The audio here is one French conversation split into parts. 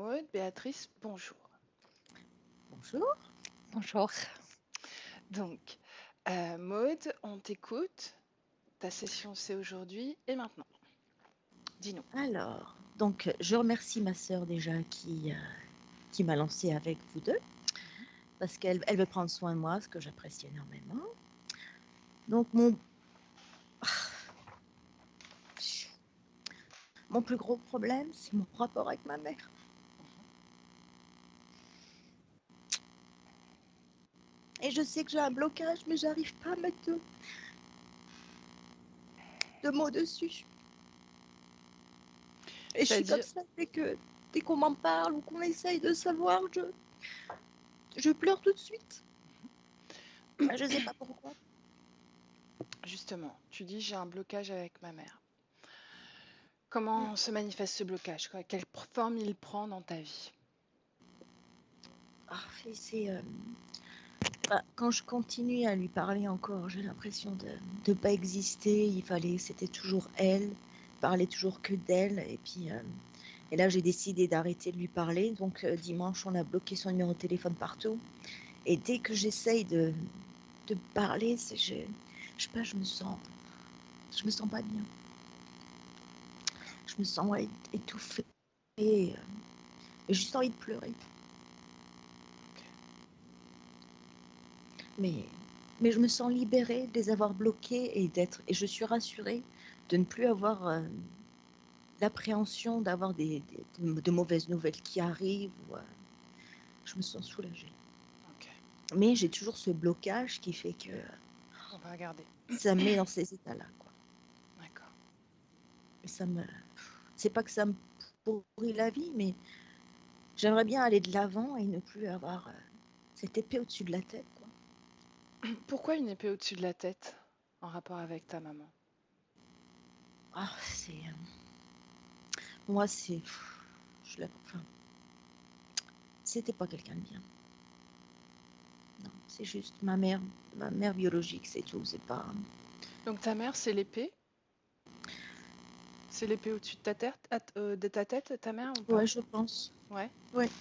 Maud. Béatrice, bonjour. Bonjour. Bonjour. Donc, Maud, on t'écoute. Ta session, c'est aujourd'hui et maintenant. Dis-nous. Alors, donc, je remercie ma sœur déjà qui m'a lancée avec vous deux, parce qu'elle veut prendre soin de moi, ce que j'apprécie énormément. Donc, mon plus gros problème, c'est mon rapport avec ma mère. Et je sais que j'ai un blocage, mais j'arrive pas à mettre de mots dessus. Et je suis comme ça, dès qu'on m'en parle ou qu'on essaye de savoir, je pleure tout de suite. Je sais pas pourquoi. Justement, tu dis j'ai un blocage avec ma mère. Comment se manifeste ce blocage? Quelle forme il prend dans ta vie? Quand je continue à lui parler encore, j'ai l'impression de pas exister. C'était toujours elle, parlait toujours que d'elle. Et là, j'ai décidé d'arrêter de lui parler. Donc, dimanche, on a bloqué son numéro de téléphone partout. Et dès que j'essaye de parler, je sais pas, je me sens pas bien. Je me sens étouffée. Et j'ai juste envie de pleurer. Mais je me sens libérée de les avoir bloqués et je suis rassurée de ne plus avoir l'appréhension d'avoir de mauvaises nouvelles qui arrivent. Je me sens soulagée. Okay. Mais j'ai toujours ce blocage qui fait que on va regarder. Ça me met dans ces états-là. D'accord. Et c'est pas que ça me pourrit la vie, mais j'aimerais bien aller de l'avant et ne plus avoir cette épée au-dessus de la tête. Quoi. Pourquoi une épée au-dessus de la tête en rapport avec ta maman? Moi, c'était pas quelqu'un de bien. Non, c'est juste ma mère biologique, c'est tout. C'est pas. Donc ta mère, c'est l'épée? C'est l'épée au-dessus de ta tête, ta mère ou pas? Ouais, je pense. Ouais. Ouais.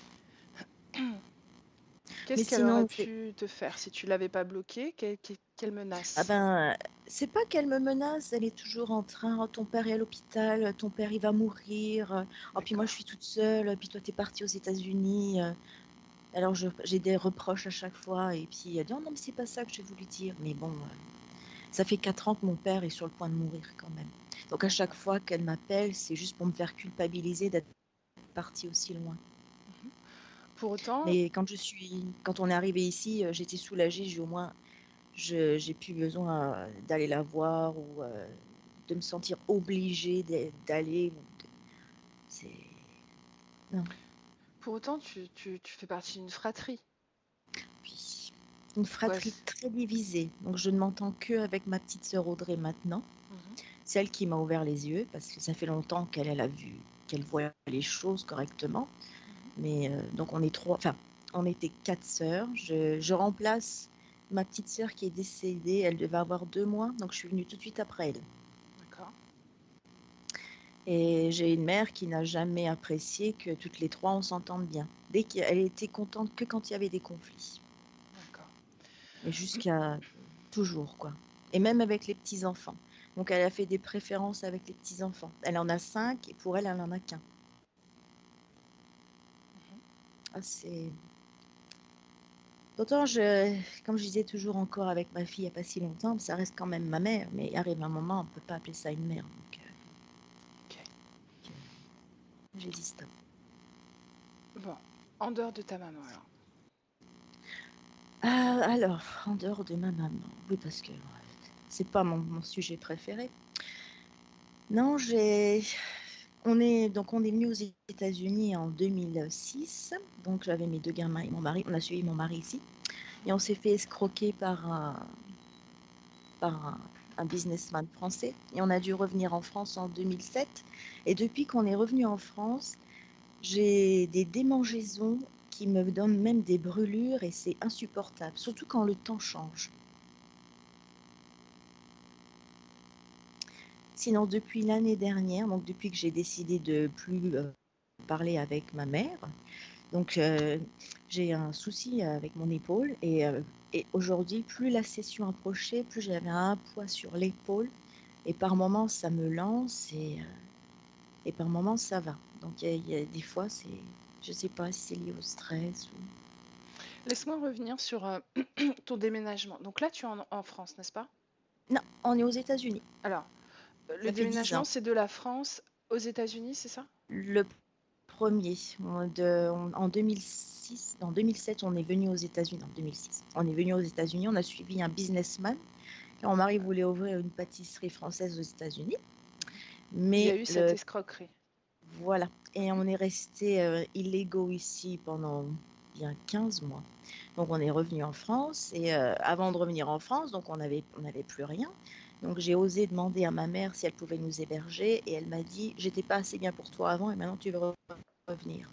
Qu'est-ce qu'elle aurait pu te faire si tu l'avais pas bloquée? Quelle menace? C'est pas qu'elle me menace, elle est toujours en train, oh, ton père est à l'hôpital, ton père il va mourir, oh, puis moi je suis toute seule, puis toi t'es partie aux États-Unis. Alors j'ai des reproches à chaque fois, et puis elle dit, oh non mais c'est pas ça que j'ai voulu dire. Mais bon, ça fait 4 ans que mon père est sur le point de mourir quand même. Donc à chaque fois qu'elle m'appelle, c'est juste pour me faire culpabiliser d'être partie aussi loin. Pour autant... Mais quand on est arrivé ici, j'étais soulagée, j'ai plus besoin d'aller la voir ou de me sentir obligée d'aller. Non. Pour autant, tu fais partie d'une fratrie. Puis, une fratrie très divisée. Donc je ne m'entends que avec ma petite sœur Audrey maintenant. Celle qui m'a ouvert les yeux, parce que ça fait longtemps qu'elle voit les choses correctement. Mais donc on est on était 4 sœurs. Je remplace ma petite sœur qui est décédée. Elle devait avoir 2 mois, donc je suis venue tout de suite après elle. D'accord. Et j'ai une mère qui n'a jamais apprécié que toutes les 3 on s'entende bien. Elle était contente que quand il y avait des conflits. D'accord. Mais jusqu'à toujours, quoi. Et même avec les petits-enfants. Donc elle a fait des préférences avec les petits-enfants. Elle en a 5 et pour elle en a qu'un. C'est... Pourtant, comme je disais toujours encore avec ma fille il n'y a pas si longtemps, ça reste quand même ma mère. Mais il arrive un moment, on ne peut pas appeler ça une mère. Donc, j'ai dit stop. Bon, en dehors de ta maman alors, en dehors de ma maman, oui, parce que c'est pas mon sujet préféré. Non, on est venu aux États-Unis en 2006. Donc j'avais mes 2 gamins et mon mari. On a suivi mon mari ici et on s'est fait escroquer par un businessman français et on a dû revenir en France en 2007. Et depuis qu'on est revenu en France, j'ai des démangeaisons qui me donnent même des brûlures et c'est insupportable, surtout quand le temps change. Sinon, depuis l'année dernière, donc depuis que j'ai décidé de plus parler avec ma mère. Donc, j'ai un souci avec mon épaule et aujourd'hui, plus la session approchait, plus j'avais un poids sur l'épaule et par moments, ça me lance et par moments, ça va. Donc, il y a des fois, je sais pas si c'est lié au stress ou... Laisse-moi revenir sur ton déménagement. Donc là, tu es en France, n'est-ce pas? Non, on est aux États-Unis. Alors, le Ça fait 10 déménagement, ans. c'est de la France aux États-Unis, c'est ça? Le premier, en 2006, en 2007, on est venu aux États-Unis. En 2006, on est venu aux États-Unis. On a suivi un businessman. Mon mari voulait ouvrir une pâtisserie française aux États-Unis, Il y a mais eu cette escroquerie. voilà. Et on est resté illégaux ici pendant bien 15 mois. Donc on est revenu en France et avant de revenir en France, donc on n'avait plus rien. Donc j'ai osé demander à ma mère si elle pouvait nous héberger et elle m'a dit j'étais pas assez bien pour toi avant et maintenant tu veux revenir.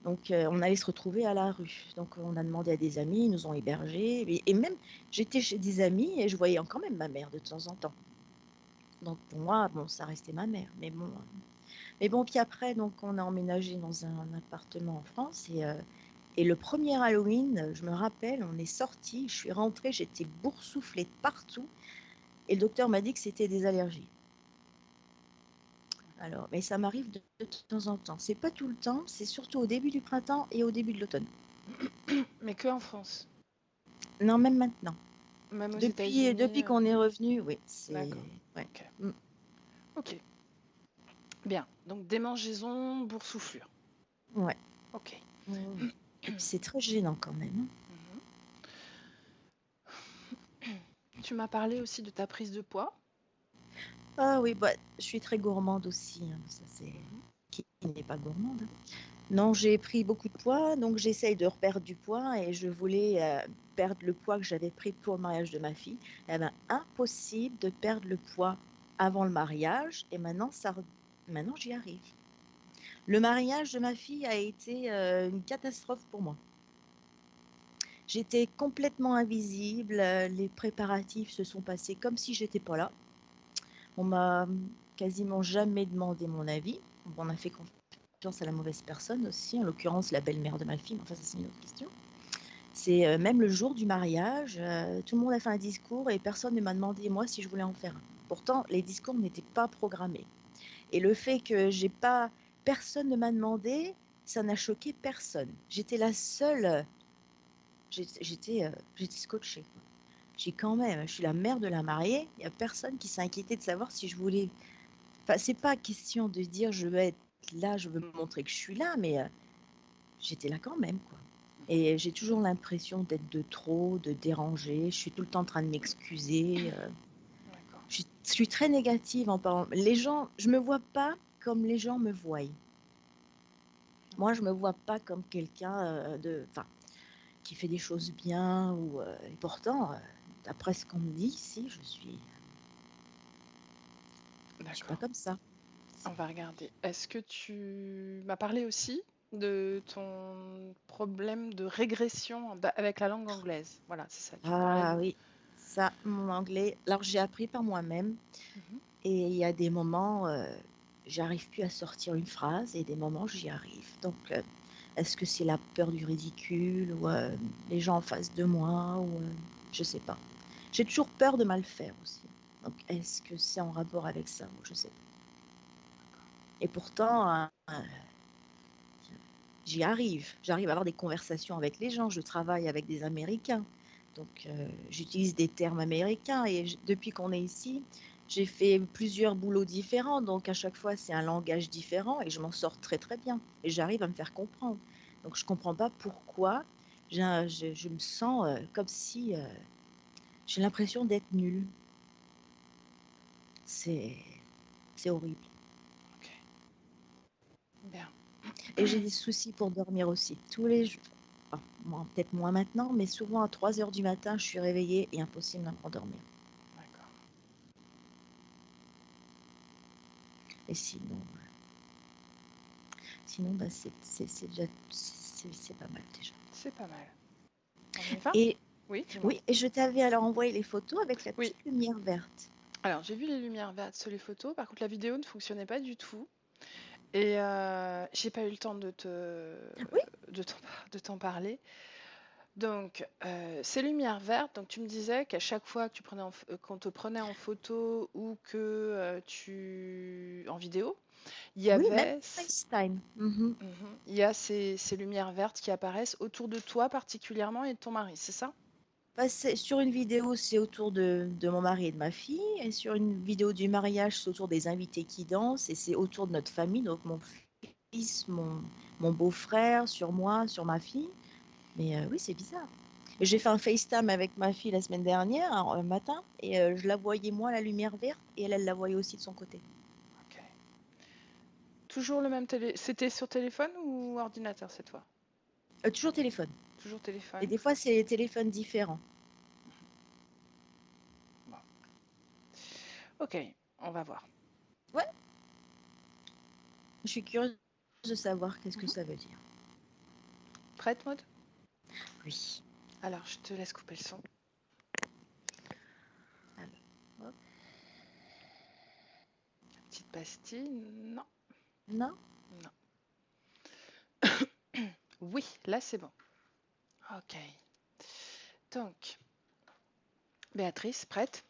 Donc on allait se retrouver à la rue. Donc on a demandé à des amis, ils nous ont hébergés et même j'étais chez des amis et je voyais quand même ma mère de temps en temps. Donc pour moi, bon, ça restait ma mère. Mais bon, puis après, donc on a emménagé dans un appartement en France et le premier Halloween, je me rappelle, on est sorti, je suis rentrée, j'étais boursouflée de partout et le docteur m'a dit que c'était des allergies. Alors, mais ça m'arrive de temps en temps. C'est pas tout le temps, c'est surtout au début du printemps et au début de l'automne. Mais que en France, Non, même maintenant. même aux Depuis États-Unis. qu'on est revenu, oui, D'accord. ouais. Ok. Ok. Bien. Donc démangeaison, boursouflure. Ouais. Ok. Ouais. Et puis c'est très gênant quand même. Tu m'as parlé aussi de ta prise de poids. Ah oui, bah, je suis très gourmande aussi. Ça, c'est qui n'est pas gourmande. Non, j'ai pris beaucoup de poids, donc j'essaye de reperdre du poids et je voulais perdre le poids que j'avais pris pour le mariage de ma fille. Eh ben, impossible de perdre le poids avant le mariage et maintenant j'y arrive. Le mariage de ma fille a été une catastrophe pour moi. J'étais complètement invisible, les préparatifs se sont passés comme si j'étais pas là. On m'a quasiment jamais demandé mon avis. On a fait confiance à la mauvaise personne aussi, en l'occurrence la belle-mère de ma fille, enfin ça c'est une autre question. C'est même le jour du mariage, tout le monde a fait un discours et personne ne m'a demandé moi si je voulais en faire un. Pourtant, les discours n'étaient pas programmés. Et le fait que personne ne m'a demandé, ça n'a choqué personne. J'étais la seule, j'étais scotchée. J'ai quand même, je suis la mère de la mariée, il n'y a personne qui s'est inquiété de savoir si je voulais. Enfin, c'est pas question de dire je veux être là, je veux montrer que je suis là, mais j'étais là quand même, quoi. Et j'ai toujours l'impression d'être de trop, de déranger. Je suis tout le temps en train de m'excuser. Je suis très négative en parlant. Les gens, je me vois pas comme les gens me voient. Moi, je me vois pas comme quelqu'un qui fait des choses bien et pourtant, d'après ce qu'on me dit ici, je suis pas comme ça. On va regarder. Est-ce que tu m'as parlé aussi de ton problème de régression avec la langue anglaise? Voilà, c'est ça. Tu me parlais Ah oui, ça, mon anglais. Alors, j'ai appris par moi-même Mhm. et il y a des moments, j'arrive plus à sortir une phrase et des moments, j'y arrive. Donc, est-ce que c'est la peur du ridicule ou les gens en face de moi ou je sais pas. J'ai toujours peur de mal faire aussi. Donc, est-ce que c'est en rapport avec ça? Je sais pas. Et pourtant, j'y arrive. J'arrive à avoir des conversations avec les gens. Je travaille avec des Américains. Donc, j'utilise des termes américains. Et depuis qu'on est ici, j'ai fait plusieurs boulots différents. Donc, à chaque fois, c'est un langage différent. Et je m'en sors très, très bien. Et j'arrive à me faire comprendre. Donc, je ne comprends pas pourquoi je me sens comme si j'ai l'impression d'être nulle. C'est horrible. Ok. Bien. Et j'ai des soucis pour dormir aussi. Tous les jours. Bon, peut-être moins maintenant, mais souvent à 3 heures du matin, je suis réveillée et impossible de m'endormir. D'accord. Et sinon bah, c'est déjà c'est pas mal déjà. C'est pas mal. On y va? Et Oui, dis-moi. oui, et je t'avais alors envoyé les photos avec la petite lumière verte. Alors, j'ai vu les lumières vertes sur les photos. Par contre, la vidéo ne fonctionnait pas du tout. Et j'ai pas eu le temps Oui, de t'en parler. Donc, ces lumières vertes, donc tu me disais qu'à chaque fois que qu'on te prenait en photo ou que en vidéo, il y oui, même avait, FaceTime. Mhm. il y a ces lumières vertes qui apparaissent autour de toi particulièrement et de ton mari, c'est ça? Bah, sur une vidéo, c'est autour de mon mari et de ma fille. Et sur une vidéo du mariage, c'est autour des invités qui dansent. Et c'est autour de notre famille, donc mon fils, mon beau-frère, sur moi, sur ma fille. Mais oui, c'est bizarre. J'ai fait un FaceTime avec ma fille la semaine dernière, un matin, et je la voyais moi, la lumière verte, et elle la voyait aussi de son côté. Ok. Toujours le même télé. C'était sur téléphone ou ordinateur cette fois? Toujours téléphone. Toujours Et téléphone. des fois, c'est des téléphones différents. Bon. Ok, on va voir. Ouais, je suis curieuse de savoir qu'est-ce que Mhm. ça veut dire. Prête, Maud? Oui. Alors, je te laisse couper le son. Alors, hop. Petite pastille? Non, Non? non. Oui, là c'est bon. Ok. Donc, Béatrice, prête?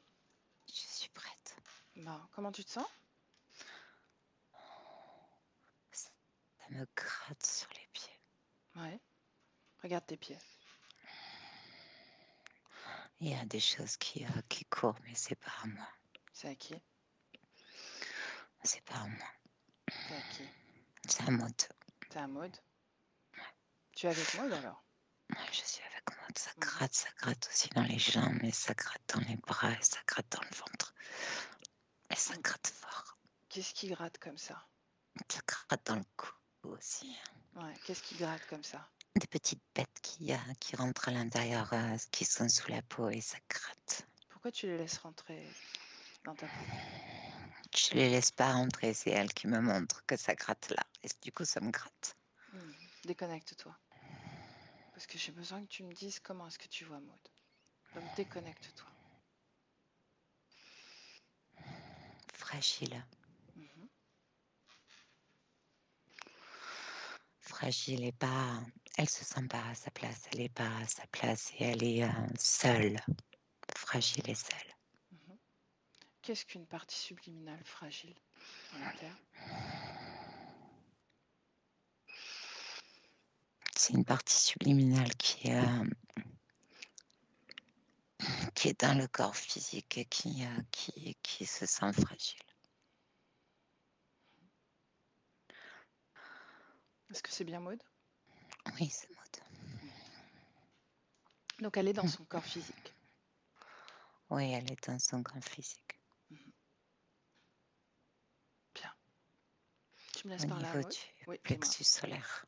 Je suis prête. Bon, comment tu te sens? Ça me gratte sur les pieds. Ouais. Regarde tes pieds. Il y a des choses qui courent, mais c'est pas à moi. C'est à qui? C'est pas à moi. C'est à qui? C'est à Maud. T'es à Maud? Tu es avec Maud alors? Je suis avec Maud. Ça Mhm. gratte aussi dans les jambes, et ça gratte dans les bras, et ça gratte dans le ventre. Et ça gratte fort. Qu'est-ce qui gratte comme ça? Ça gratte dans le cou aussi. Ouais, qu'est-ce qui gratte comme ça? Des petites bêtes qui rentrent à l'intérieur, qui sont sous la peau, et ça gratte. Pourquoi tu les laisses rentrer dans ta peau? Je les laisse pas rentrer, c'est elle qui me montre que ça gratte là. Et du coup, ça me gratte. Déconnecte-toi. Parce que j'ai besoin que tu me dises comment est-ce que tu vois Maud. Donc déconnecte-toi. Fragile. Mhm. Fragile et pas. Elle se sent pas à sa place. Elle est pas à sa place et elle est seule. Fragile et seule. Mhm. Qu'est-ce qu'une partie subliminale fragile dans les clairs? C'est une partie subliminale qui est dans le corps physique et qui se sent fragile. Est-ce que c'est bien Maud? Oui, c'est Maud. Donc elle est dans son corps physique. Oui, elle est dans son corps physique. Mhm. Bien. Tu me laisses Au parler à niveau Maud? du Oui, dis-moi. plexus solaire.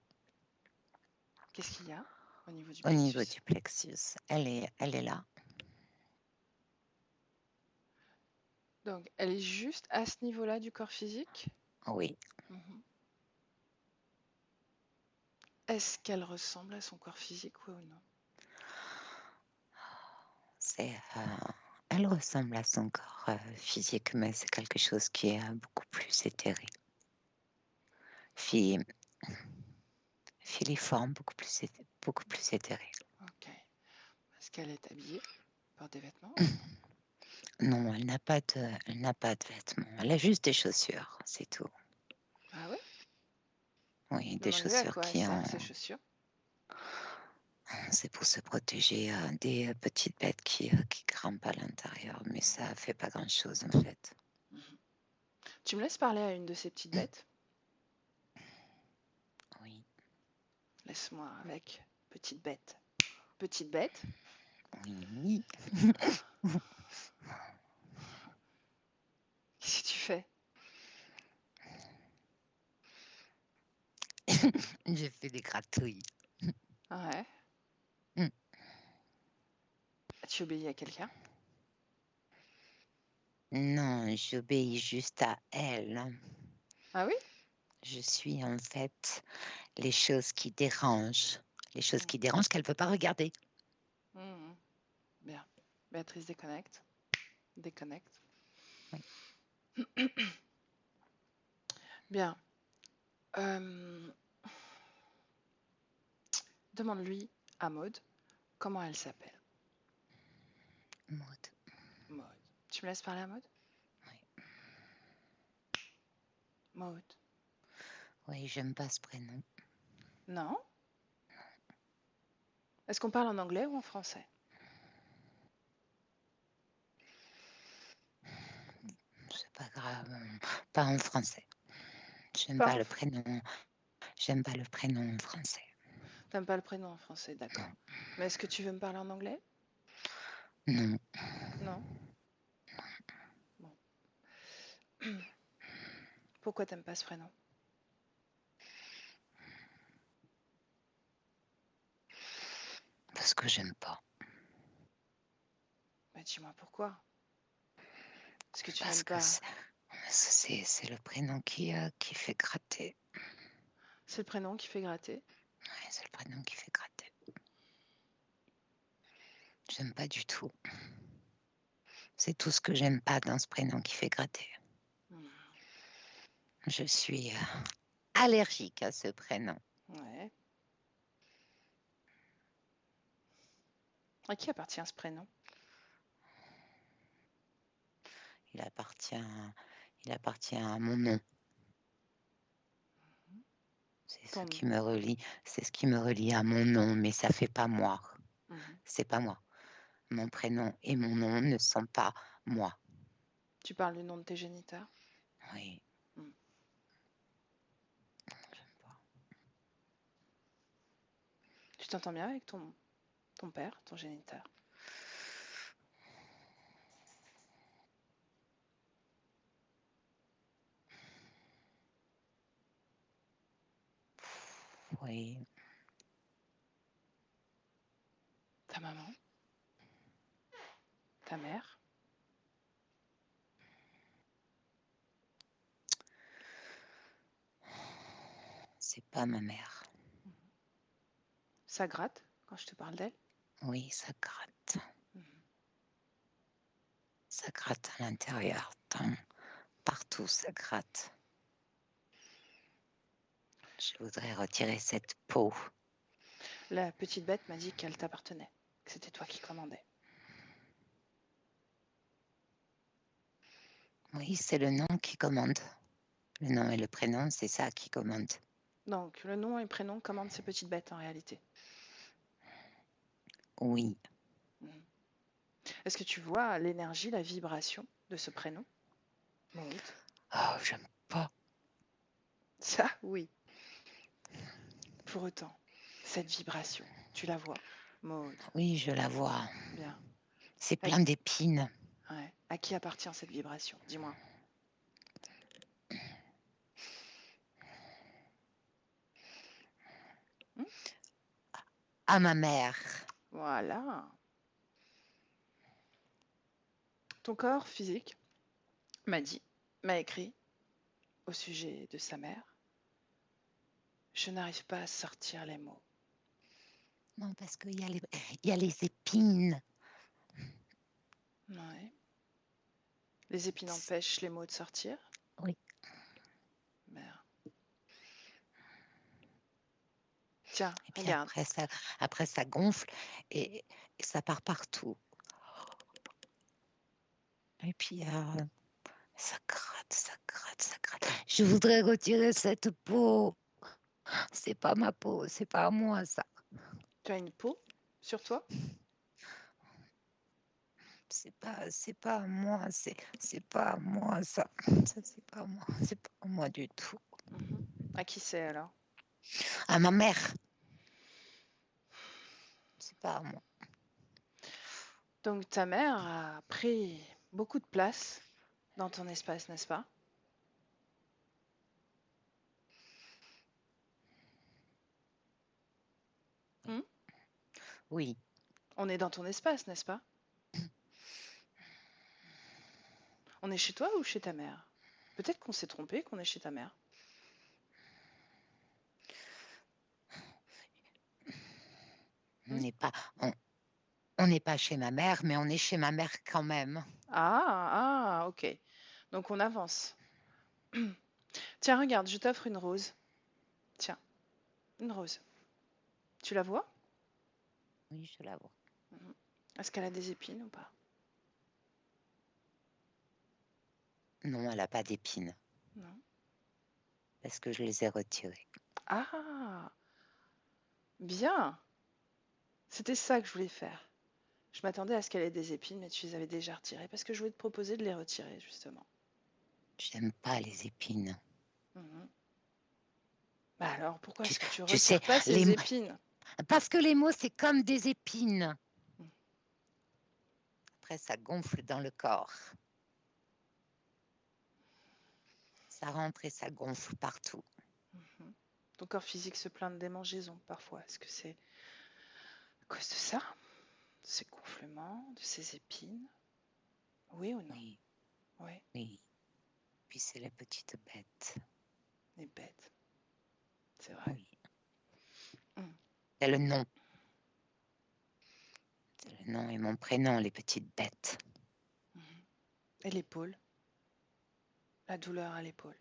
Qu'est-ce qu'il y a au niveau du Au niveau plexus? du plexus, elle est là. Donc elle est juste à ce niveau-là du corps physique? Oui, Mhm. Est-ce qu'elle ressemble à son corps physique, oui ou non? c'est. Elle ressemble à son corps physique, mais c'est quelque chose qui est beaucoup plus éthéré. Filiforme, beaucoup plus éthéré. Ok. Est-ce qu'elle est habillée? Porte des vêtements? Non, elle n'a pas de vêtements. Elle a juste des chaussures, c'est tout. Ah ouais? Oui, des Demande-lui à chaussures quoi elles qui ont. servent ces chaussures. C'est pour se protéger des petites bêtes qui grimpent à l'intérieur, mais ça fait pas grand-chose en fait. Mhm. Tu me laisses parler à une de ces petites bêtes? Oui, Laisse-moi avec. Petite bête. Petite bête? oui. Qu'est-ce que tu fais? J'ai fait des gratouilles. Ouais. Hmm. Tu obéis à quelqu'un? Non, j'obéis juste à elle. Ah oui? Je suis en fait les choses qui dérangent. Les choses qui Mhm. dérangent qu'elle ne peut pas regarder. Mhm. Bien. Béatrice, déconnecte. Déconnecte. Oui. Bien. Euh, Demande-lui à Maude comment elle s'appelle. Maud. Maude. Tu me laisses parler à Maude? Oui. Maude. Oui, j'aime pas ce prénom. Non? Est-ce qu'on parle en anglais ou en français? C'est pas grave. Pas en français. J'aime Pas pas en... le prénom. J'aime pas le prénom en français. T'aimes pas le prénom en français, d'accord. Mais est-ce que tu veux me parler en anglais? Non. Non? Bon. Pourquoi t'aimes pas ce prénom? Parce que j'aime pas. Bah, dis-moi pourquoi. Est-ce que tu Parce n'aimes que pas? c'est le prénom qui fait gratter. C'est le prénom qui fait gratter. Ouais, c'est le prénom qui fait gratter. J'aime pas du tout. C'est tout ce que j'aime pas dans ce prénom qui fait gratter. Hmm. Je suis allergique à ce prénom. Ouais. À qui appartient ce prénom? Il appartient à mon nom. C'est ce Ton... qui me relie. C'est ce qui me relie à mon nom, mais ça fait pas moi. Mhm. C'est pas moi. Mon prénom et mon nom ne sont pas moi. Tu parles du nom de tes géniteurs? Oui. Hmm. J'aime pas. Tu t'entends bien avec ton père, ton géniteur? Oui. Ta maman? Ta mère? C'est pas ma mère. Ça gratte quand je te parle d'elle? Oui, ça gratte. Mhm. Ça gratte à l'intérieur. Partout, ça gratte. Je voudrais retirer cette peau. La petite bête m'a dit qu'elle t'appartenait, que c'était toi qui commandais. Oui, c'est le nom qui commande. Le nom et le prénom, c'est ça qui commande. Donc, le nom et le prénom commandent ces petites bêtes en réalité. Oui. Mhm. Est-ce que tu vois l'énergie, la vibration de ce prénom? Maud. Oh, j'aime pas. Ça, oui. Pour autant, cette vibration, tu la vois, Maud? Oui, je la vois. Bien. C'est À, plein d'épines. ouais. À qui appartient cette vibration? Dis-moi. Hmm. À ma mère. Voilà. Ton corps physique m'a écrit au sujet de sa mère. Je n'arrive pas à sortir les mots. Non, parce qu'il y a les épines. Ouais. Les épines empêchent les mots de sortir? Oui. Merde. Tiens, Et puis regarde. après ça gonfle et ça part partout. Et puis ça gratte, ça gratte, ça gratte. Je voudrais retirer cette peau. C'est pas ma peau, c'est pas à moi ça. Tu as une peau sur toi? C'est pas à moi, c'est pas à moi ça. Ça c'est pas à moi, c'est pas à moi du tout. Mhm. À qui c'est alors? À ma mère. C'est pas à moi. Donc ta mère a pris beaucoup de place dans ton espace, n'est-ce pas? Hmm. Oui. On est dans ton espace, n'est-ce pas? On est chez toi ou chez ta mère? Peut-être qu'on s'est trompé, qu'on est chez ta mère. On Hmm. n'est pas on n'est pas chez ma mère, mais on est chez ma mère quand même. Ah, ok. Donc on avance. Tiens, regarde, je t'offre une rose. Une rose. Tu la vois? Oui, je la vois. Mhm. Est-ce qu'elle a des épines ou pas? Non, elle n'a pas d'épines, Non. parce que je les ai retirées. Ah, bien. C'était ça que je voulais faire. Je m'attendais à ce qu'elle ait des épines, mais tu les avais déjà retirées parce que je voulais te proposer de les retirer, justement. J'aime pas les épines. Mhm. Bah alors, pourquoi Tu, est-ce que tu tu sais, retires pas ces épines? parce que les mots, c'est comme des épines. Mhm. Après, ça gonfle dans le corps. Ça rentre et ça gonfle partout. Mhm. Ton corps physique se plaint de démangeaisons parfois. Est-ce que c'est à cause de ça? De ces gonflements, de ces épines? Oui ou non? Oui, Oui, oui. Puis c'est la petite bête. les bêtes. C'est vrai. Oui. Mhm. C'est le nom. C'est le nom et mon prénom, les petites bêtes. Mhm. Et l'épaule? La douleur à l'épaule.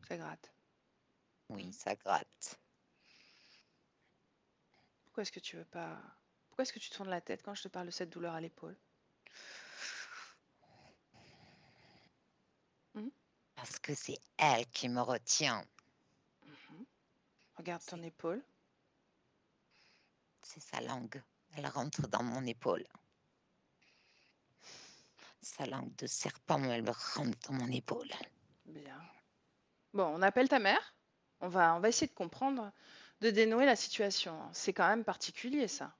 Ça gratte. Oui, ça gratte. Pourquoi est-ce que tu veux pas... Pourquoi est-ce que tu tournes la tête quand je te parle de cette douleur à l'épaule? Mhm. Parce que c'est elle qui me retient. Mhm. Regarde ton épaule. C'est sa langue. Elle rentre dans mon épaule. Sa langue de serpent, elle rentre dans mon épaule. Bien. Bon, on appelle ta mère. On va essayer de comprendre, de dénouer la situation. C'est quand même particulier, ça.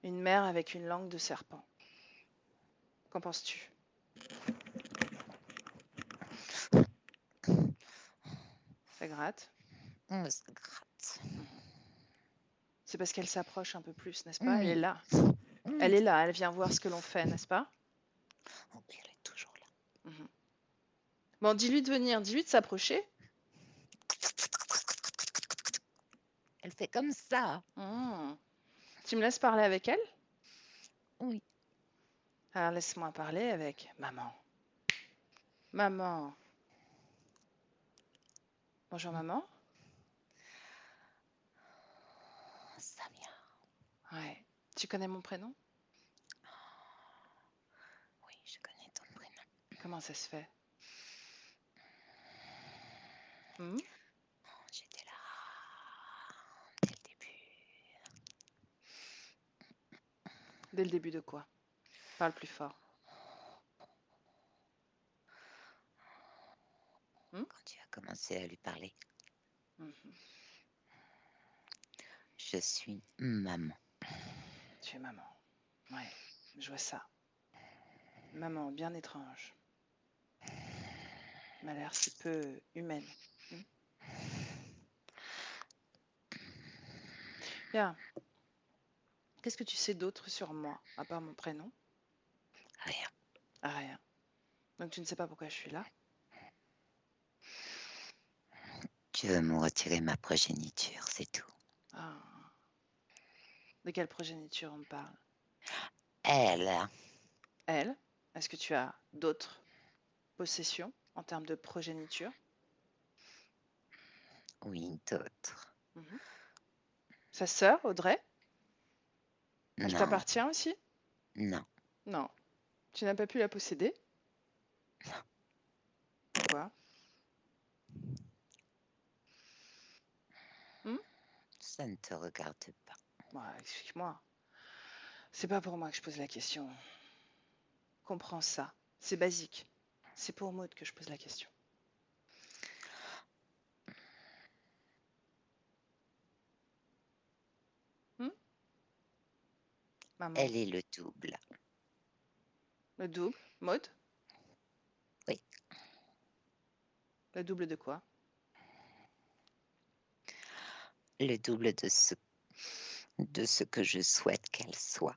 Une mère avec une langue de serpent. Qu'en penses-tu? Ça gratte? Oh, ça gratte. Mhm. C'est parce qu'elle s'approche un peu plus, n'est-ce pas? Elle est Oui. là. Elle Oui. est là. Elle vient voir ce que l'on fait, n'est-ce pas? Oh, mais elle est toujours là. Mhm. Bon, dis-lui de venir. Dis-lui de s'approcher. Elle fait comme ça. Mhm. Tu me laisses parler avec elle? Oui. Alors laisse-moi parler avec maman. Maman. Bonjour maman. Samia. Ouais. Tu connais mon prénom? Oui, je connais ton prénom. Comment ça se fait? Hmm? J'étais là dès le début. Dès le début de quoi? Parle plus fort. Hmm? Quand tu as commencé à lui parler, Mhm. je suis maman. Tu es maman. Ouais, je vois ça. Maman, bien étrange. M'a l'air si peu humaine. Hmm? Bien. Qu'est-ce que tu sais d'autre sur moi, à part mon prénom? Rien. Ah, rien. Donc tu ne sais pas pourquoi je suis là? Tu veux me retirer ma progéniture, c'est tout. Ah. De quelle progéniture on parle? Elle, Elle? Est-ce que tu as d'autres possessions en termes de progéniture? oui, d'autres. Mhm. Sa sœur, Audrey? Elle Non, t'appartient aussi? non. Non. Tu n'as pas pu la posséder? Pourquoi? Hmm? Ça ne te regarde pas. Bah, explique-moi. C'est pas pour moi que je pose la question. Comprends ça. C'est basique. C'est pour Maud que je pose la question. Hmm? Maman. Elle est le double. Le double? Maud? Oui, Le double de quoi? le double de ce que je souhaite qu'elle soit.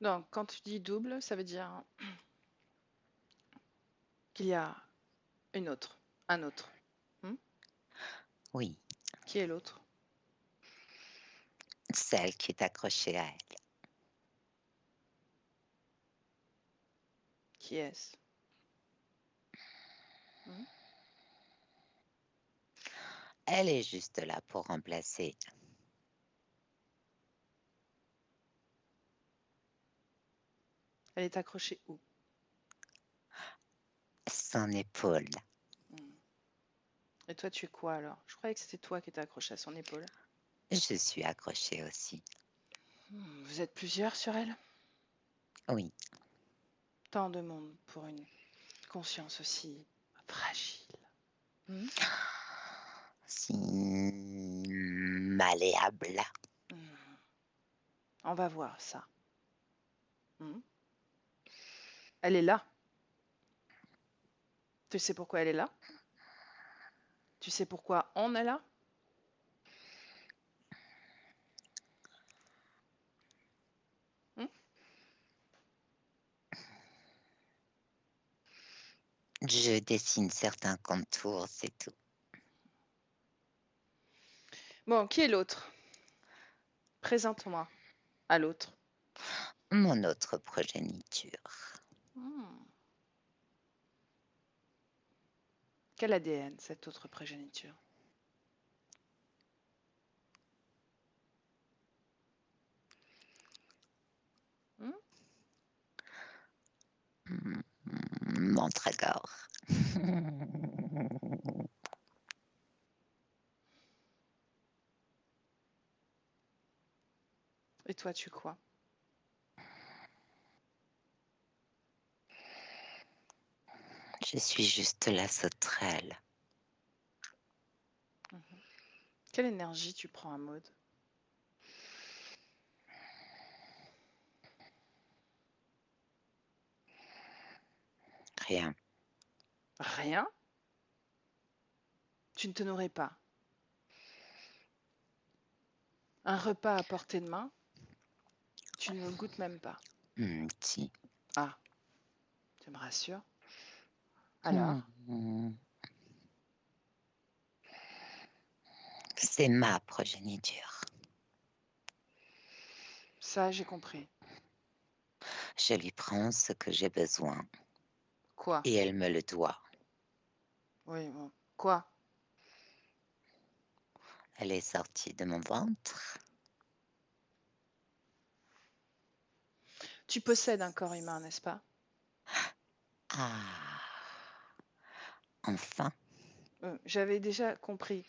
Donc, quand tu dis double, ça veut dire qu'il y a une autre, un autre. Hmm? Oui, Qui est l'autre? celle qui est accrochée à elle. Qui est-ce? Hmm. Elle est juste là pour remplacer Elle est accrochée où? son épaule. Hmm. Et toi, tu es quoi alors? Je croyais que c'était toi qui étais accroché à son épaule. Je suis accrochée aussi. Vous êtes plusieurs sur elle? Oui, Tant de monde pour une conscience aussi fragile. Hmm. si malléable. Hmm. On va voir ça. Hmm. Elle est là. Tu sais pourquoi elle est là? Tu sais pourquoi on est là? Hmm. Je dessine certains contours, c'est tout. Bon, qui est l'autre? Présente-moi à l'autre. Mon autre progéniture. Hmm. Quel ADN, cette autre progéniture? Hmm. Mandragore. Et toi, tu es quoi? Je suis juste la sauterelle. Mhm. Quelle énergie tu prends à Maud? Rien. Rien? Tu ne te nourris pas? Un repas à portée de main? Tu ne le goûtes même pas? Si. Ah, tu me rassures. Alors? C'est ma progéniture. Ça, j'ai compris. Je lui prends ce que j'ai besoin Quoi? et elle me le doit. Oui, bon. Quoi? Elle est sortie de mon ventre. Tu possèdes un corps humain, n'est-ce pas? Ah, enfin, J'avais déjà compris.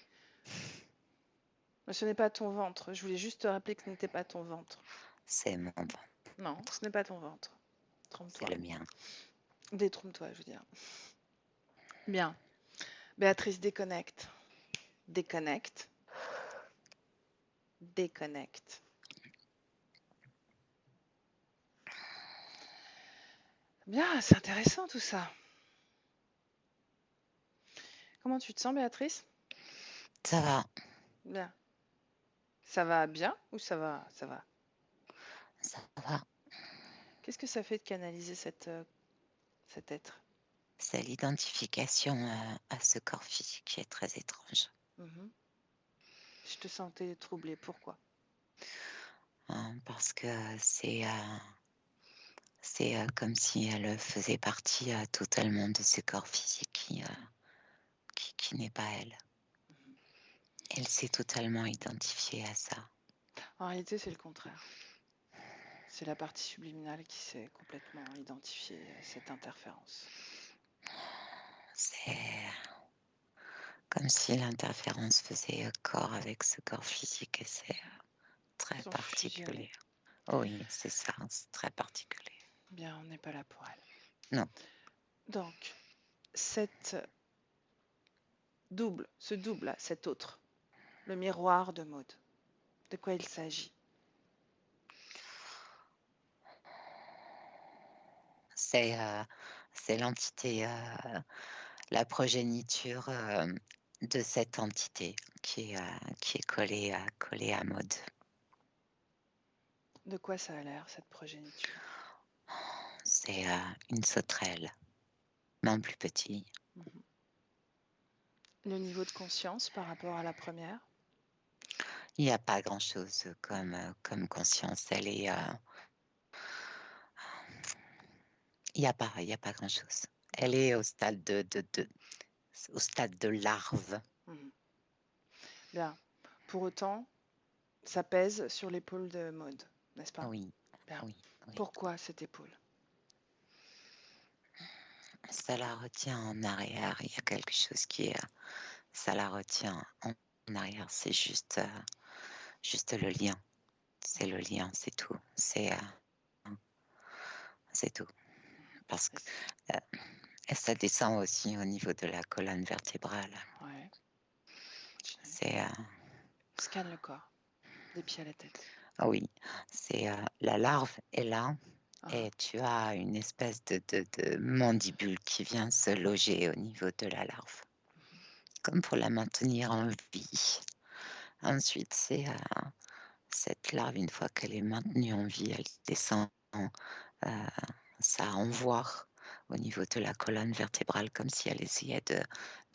Mais ce n'est pas ton ventre. Je voulais juste te rappeler que ce n'était pas ton ventre. c'est mon ventre. Non, ce n'est pas ton ventre. C'est Trompe-toi. le mien. Détrompe-toi, je veux dire. Bien. Béatrice, déconnecte. Déconnecte. Déconnecte. Bien, c'est intéressant tout ça. Comment tu te sens, Béatrice? Ça va, Bien. Ça va bien ou ça va? Ça va. ça va. Qu'est-ce que ça fait de canaliser cet être? C'est l'identification à ce corps physique qui est très étrange. Mhm. Je te sentais troublée. Pourquoi? Parce que c'est comme si elle faisait partie totalement de ce corps physique qui n'est pas elle. Elle s'est totalement identifiée à ça. En réalité, c'est le contraire. C'est la partie subliminale qui s'est complètement identifiée à cette interférence. C'est comme si l'interférence faisait corps avec ce corps physique et c'est très Ils ont fusionné. particulier. Oui, c'est ça, c'est très particulier. Bien, on n'est pas là pour elle. Non, Donc, ce double, cet autre, le miroir de Maud, de quoi il s'agit? c'est l'entité, la progéniture de cette entité qui est collée à Maud. De quoi ça a l'air, cette progéniture? C'est une sauterelle, mais en plus petit. Mhm. Le niveau de conscience par rapport à la première? Il n'y a pas grand-chose comme conscience. Il n'y a pas grand-chose. Elle est au stade au stade de larve. Mhm. Bien. Pour autant, ça pèse sur l'épaule de Maud, n'est-ce pas? Oui, Bien. oui, oui. Pourquoi cette épaule? Ça la retient en arrière. Il y a quelque chose ça la retient en arrière. C'est juste le lien. C'est le lien, c'est tout. C'est tout. Parce que ça descend aussi au niveau de la colonne vertébrale. Ouais. C'est Scanne le corps, des pieds à la tête. oui, c'est la larve est là Ah, et tu as une espèce de mandibule qui vient se loger au niveau de la larve, comme pour la maintenir en vie. Ensuite, c'est cette larve, une fois qu'elle est maintenue en vie, elle descend, ça envoie au niveau de la colonne vertébrale, comme si elle essayait de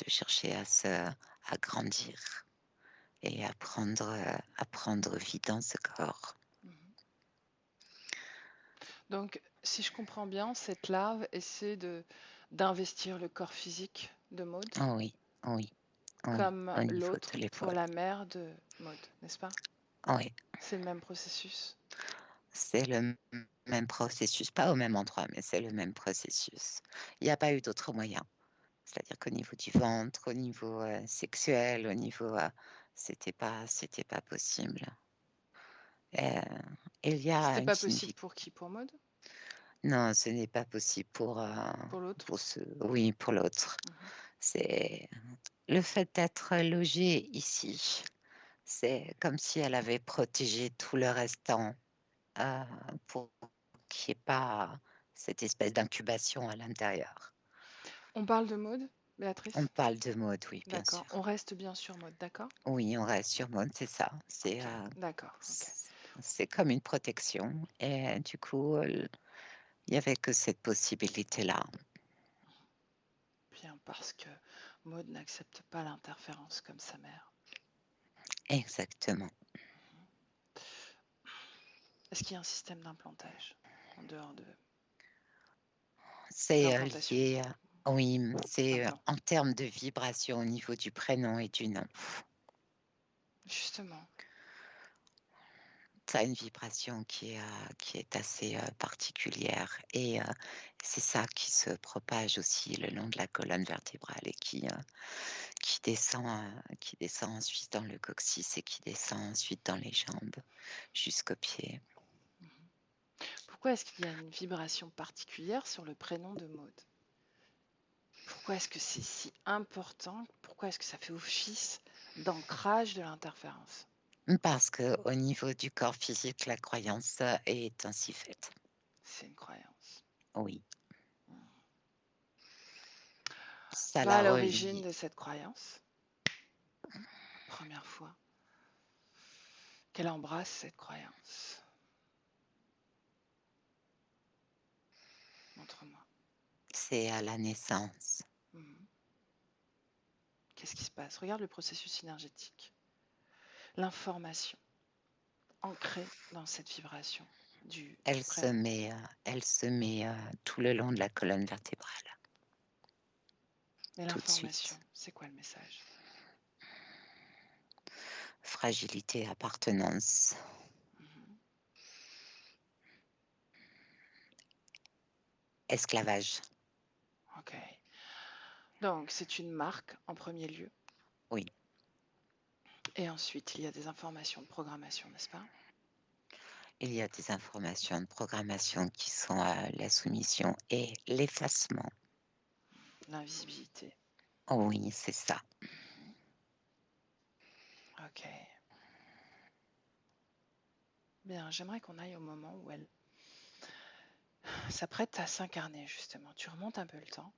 chercher à grandir et à prendre vie dans ce corps. donc, si je comprends bien, cette larve essaie d'investir le corps physique de Maud, Oh oui, oui, oui, comme au niveau l'autre de pour l'épaule. la mère de Maud, n'est-ce pas? Oui, C'est le même processus. c'est le même processus, pas au même endroit, mais c'est le même processus. Il n'y a pas eu d'autre moyen. C'est-à-dire qu'au niveau du ventre, au niveau sexuel, au niveau, c'était pas possible. Il y a C'était une pas possible signification. pour qui? Pour Maud? Non, ce n'est pas possible Pour l'autre? oui, pour l'autre. C'est le fait d'être logé ici. C'est comme si elle avait protégé tout le restant pour qu'il n'y ait pas cette espèce d'incubation à l'intérieur. On parle de Maud, On Béatrice? parle de mode, oui, bien D'accord. sûr. On reste bien sur Maud, d'accord? Oui, on reste sur mode, c'est ça. Ok, d'accord, ok. C'est comme une protection. Et du coup, il n'y avait que cette possibilité-là. Bien, parce que Maud n'accepte pas l'interférence comme sa mère. Exactement. Est-ce qu'il y a un système d'implantage en dehors de C'est d'implantation? lié, oui, c'est D'implant. en termes de vibration au niveau du prénom et du nom. Justement. Ça a une vibration qui est assez particulière et c'est ça qui se propage aussi le long de la colonne vertébrale et qui descend ensuite dans le coccyx et qui descend ensuite dans les jambes jusqu'aux pieds. Pourquoi est-ce qu'il y a une vibration particulière sur le prénom de Maud? Pourquoi est-ce que c'est si important? Pourquoi est-ce que ça fait office d'ancrage de l'interférence? Parce que au niveau du corps physique, la croyance est ainsi faite. C'est une croyance. Oui. Ça Va à la l'origine relie. de cette croyance. Première fois qu'elle embrasse cette croyance. Montre-moi. C'est à la naissance. Qu'est-ce qui se passe? Regarde le processus énergétique. L'information ancrée dans cette vibration du Elle se prénom. met tout le long de la colonne vertébrale. Mais Tout de l'information, suite. c'est quoi le message? Fragilité, appartenance. Esclavage. Ok. Donc, c'est une marque en premier lieu. Oui. Et ensuite, il y a des informations de programmation, n'est-ce pas? Il y a des informations de programmation qui sont la soumission et l'effacement. L'invisibilité. Oh oui, c'est ça. Ok. Bien, j'aimerais qu'on aille au moment où elle s'apprête à s'incarner, justement. Tu remontes un peu le temps.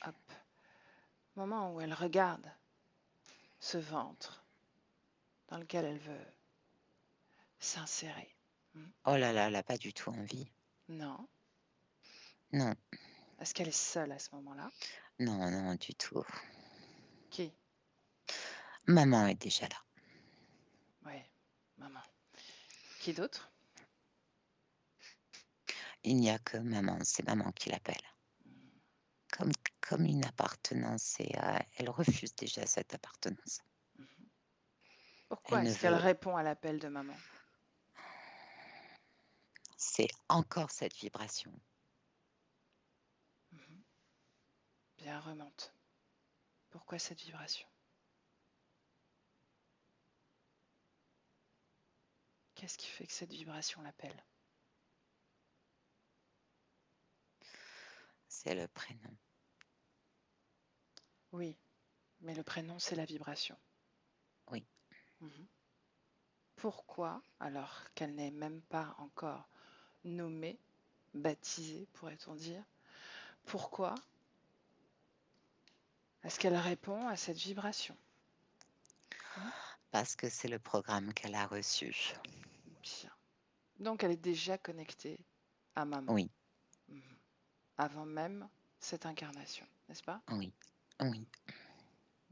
Hop. Moment où elle regarde ce ventre dans lequel elle veut s'insérer. Oh là là, elle n'a pas du tout envie. Non. Non, Est-ce qu'elle est seule à ce moment-là? non, non, du tout. Qui? Maman est déjà là. Oui, maman. Qui d'autre? Il n'y a que maman, c'est maman qui l'appelle. Comme une appartenance et elle refuse déjà cette appartenance. Pourquoi Elle ne est-ce qu'elle veut, répond à l'appel de maman? c'est encore cette vibration. Bien, remonte. Pourquoi cette vibration? Qu'est-ce qui fait que cette vibration l'appelle? C'est le prénom. Oui, mais le prénom, c'est la vibration. Oui. Pourquoi, alors qu'elle n'est même pas encore nommée, baptisée, pourrait-on dire, pourquoi est-ce qu'elle répond à cette vibration? Parce que c'est le programme qu'elle a reçu. Bien. Donc elle est déjà connectée à maman. Oui. Avant même cette incarnation, n'est-ce pas? Oui. Oui.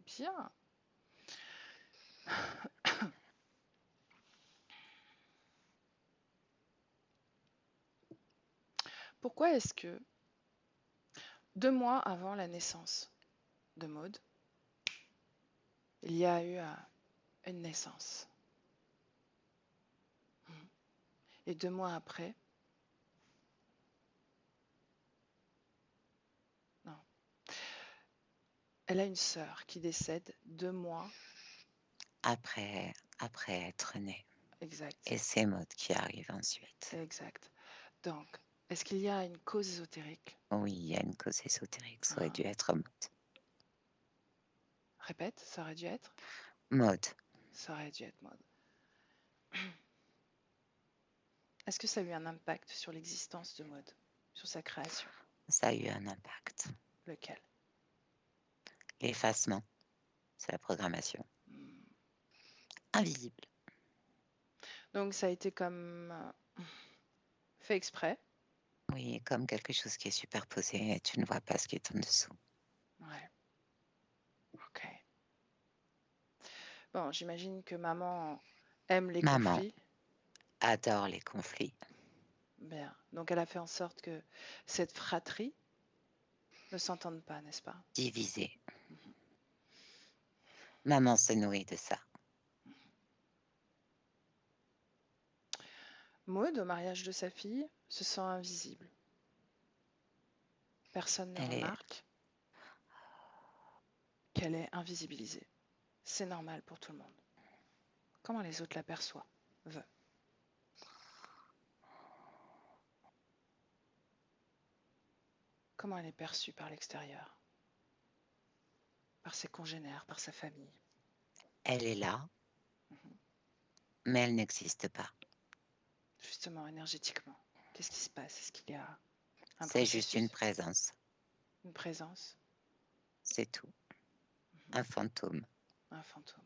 Bien. Pourquoi est-ce que 2 mois avant la naissance de Maud, il y a eu une naissance? Et 2 mois après, non, elle a une sœur qui décède 2 mois. Après être née. Exact. Et c'est Maud qui arrive ensuite. Exact. Donc, est-ce qu'il y a une cause ésotérique? Oui, il y a une cause ésotérique. Ça aurait dû être Maud. Répète, ça aurait dû être? Maud. Ça aurait dû être Maud. Est-ce que ça a eu un impact sur l'existence de Maud, sur sa création? Ça a eu un impact. Lequel? L'effacement. C'est la programmation. Invisible. Donc ça a été comme fait exprès. Oui, comme quelque chose qui est superposé et tu ne vois pas ce qui est en dessous. Ouais. Ok. Bon, j'imagine que maman aime les Maman conflits. adore les conflits. Bien. Donc elle a fait en sorte que cette fratrie ne s'entende pas, n'est-ce pas? Divisée. Maman se nourrit de ça. Maud, au mariage de sa fille, se sent invisible. Personne ne remarque qu'elle est invisibilisée. C'est normal pour tout le monde. Comment les autres l'aperçoivent? Comment elle est perçue par l'extérieur? Par ses congénères, par sa famille? Elle est là, mais elle n'existe pas. Justement, énergétiquement, qu'est-ce qui se passe? Est-ce qu'il y a un C'est juste une processus? présence. Une présence? C'est tout. Un fantôme. Un fantôme.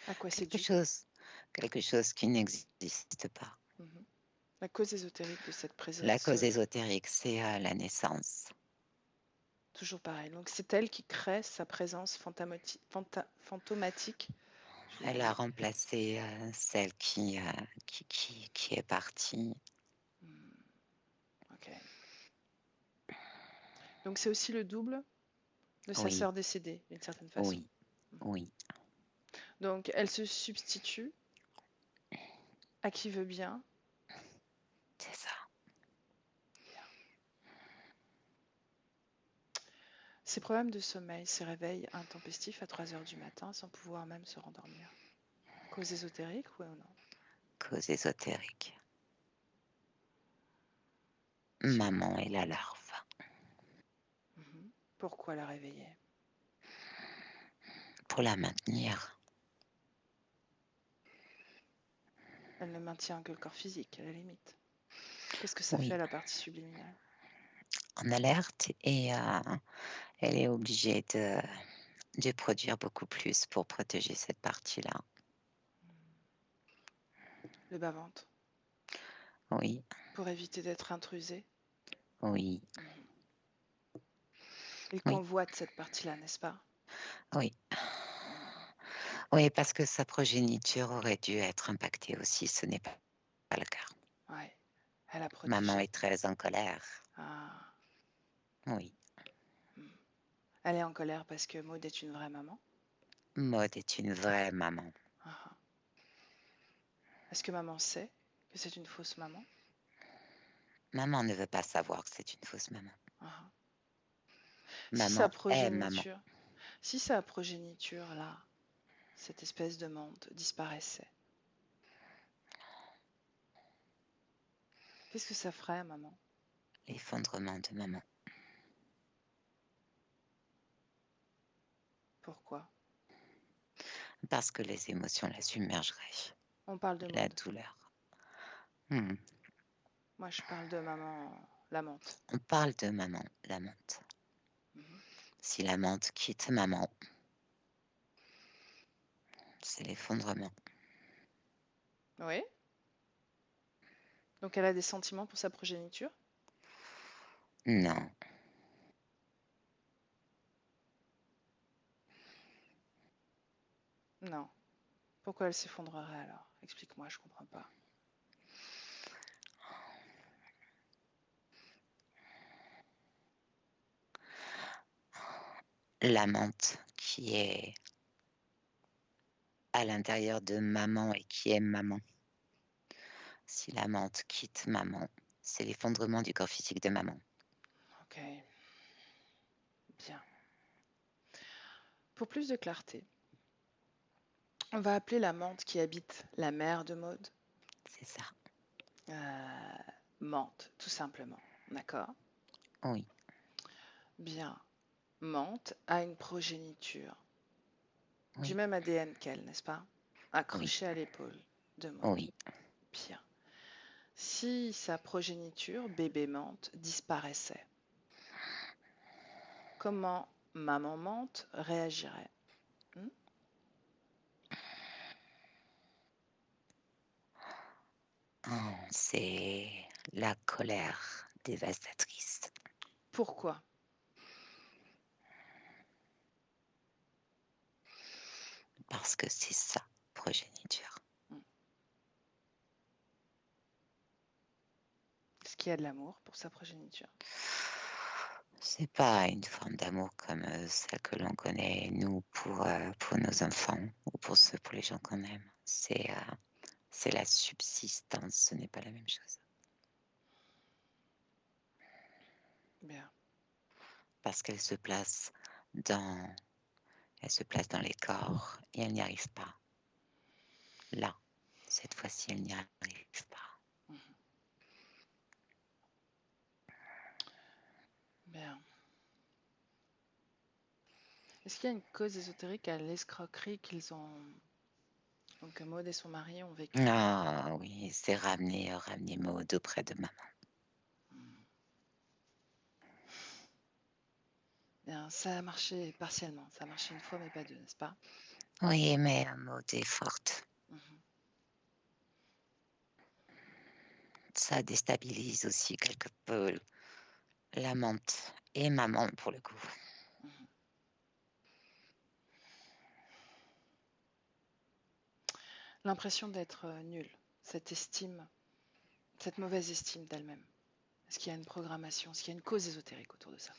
À quoi c'est Quelque dû? chose qui n'existe pas. La cause ésotérique de cette présence. La cause ésotérique, c'est la naissance. Toujours pareil. Donc c'est elle qui crée sa présence fantomatique. Elle a remplacé celle qui est partie. Ok. Donc c'est aussi le double de sa Oui. sœur décédée, d'une certaine façon. Oui. Oui. Donc elle se substitue à qui veut bien. C'est ça. Ses problèmes de sommeil, ses réveils intempestifs à 3 heures du matin sans pouvoir même se rendormir. Cause ésotérique, oui ou non? Cause ésotérique. Maman est la larve. Pourquoi la réveiller? Pour la maintenir. Elle ne maintient que le corps physique, à la limite. Qu'est-ce que ça fait, la partie subliminale? En alerte et elle est obligée de produire beaucoup plus pour protéger cette partie-là. Le bas-ventre? Oui. Pour éviter d'être intrusée? Oui. Il convoite cette partie-là, n'est-ce pas? Oui. Oui, parce que sa progéniture aurait dû être impactée aussi. Ce n'est pas pas le cœur. Ouais. Elle a Maman protégé. est très en colère. Ah. Oui, Elle est en colère parce que Maud est une vraie maman. Maud est une vraie maman. Ah. Est-ce que maman sait que c'est une fausse maman? Maman ne veut pas savoir que c'est une fausse maman. Ah. Si sa Maman est maman. progéniture, si sa progéniture, là, cette espèce de monde disparaissait, qu'est-ce que ça ferait, maman? L'effondrement de maman. Pourquoi? Parce que les émotions la submergeraient. On parle de La Maud. douleur. Moi, je parle de maman l'amante. On parle de maman, l'amante. Mhm. Si l'amante quitte maman, c'est l'effondrement. Oui. Donc elle a des sentiments pour sa progéniture? Non. Non. Pourquoi elle s'effondrerait alors? Explique-moi, je comprends pas. L'amante qui est à l'intérieur de maman et qui aime maman. Si l'amante quitte maman, c'est l'effondrement du corps physique de maman. Ok. Bien. Pour plus de clarté, on va appeler l'amante qui habite la mère de Maud C'est ça. Mante, tout simplement. D'accord? Oui, Bien. Mante a une progéniture du oui, même ADN qu'elle, n'est-ce pas? oui, Accrochée à l'épaule de Maud. oui. Bien. Si sa progéniture, bébé Mante, disparaissait, comment maman Mante réagirait? Hmm. Oh, c'est la colère dévastatrice. Pourquoi? Parce que c'est sa progéniture. Hmm. Est-ce qu'il y a de l'amour pour sa progéniture? C'est pas une forme d'amour comme celle que l'on connaît, nous, pour nos enfants ou pour les gens qu'on aime. C'est la subsistance, ce n'est pas la même chose. Bien. Parce qu'elle se place dans, elle se place dans les corps et elle n'y arrive pas. Là, cette fois-ci, elle n'y arrive pas. Mhm. Bien. Est-ce qu'il y a une cause ésotérique à l'escroquerie qu'ils ont... Donc Maud et son mari ont vécu? Ah oui, c'est ramener Maud auprès de maman. Hmm. Bien, ça a marché partiellement. Ça a marché une fois, mais pas deux, n'est-ce pas? Oui, mais Maud est forte. Mhm. Ça déstabilise aussi quelque peu l'amante et maman pour le coup. Mhm. L'impression d'être nulle, cette estime, cette mauvaise estime d'elle-même. Est-ce qu'il y a une programmation? Est-ce qu'il y a une cause ésotérique autour de ça?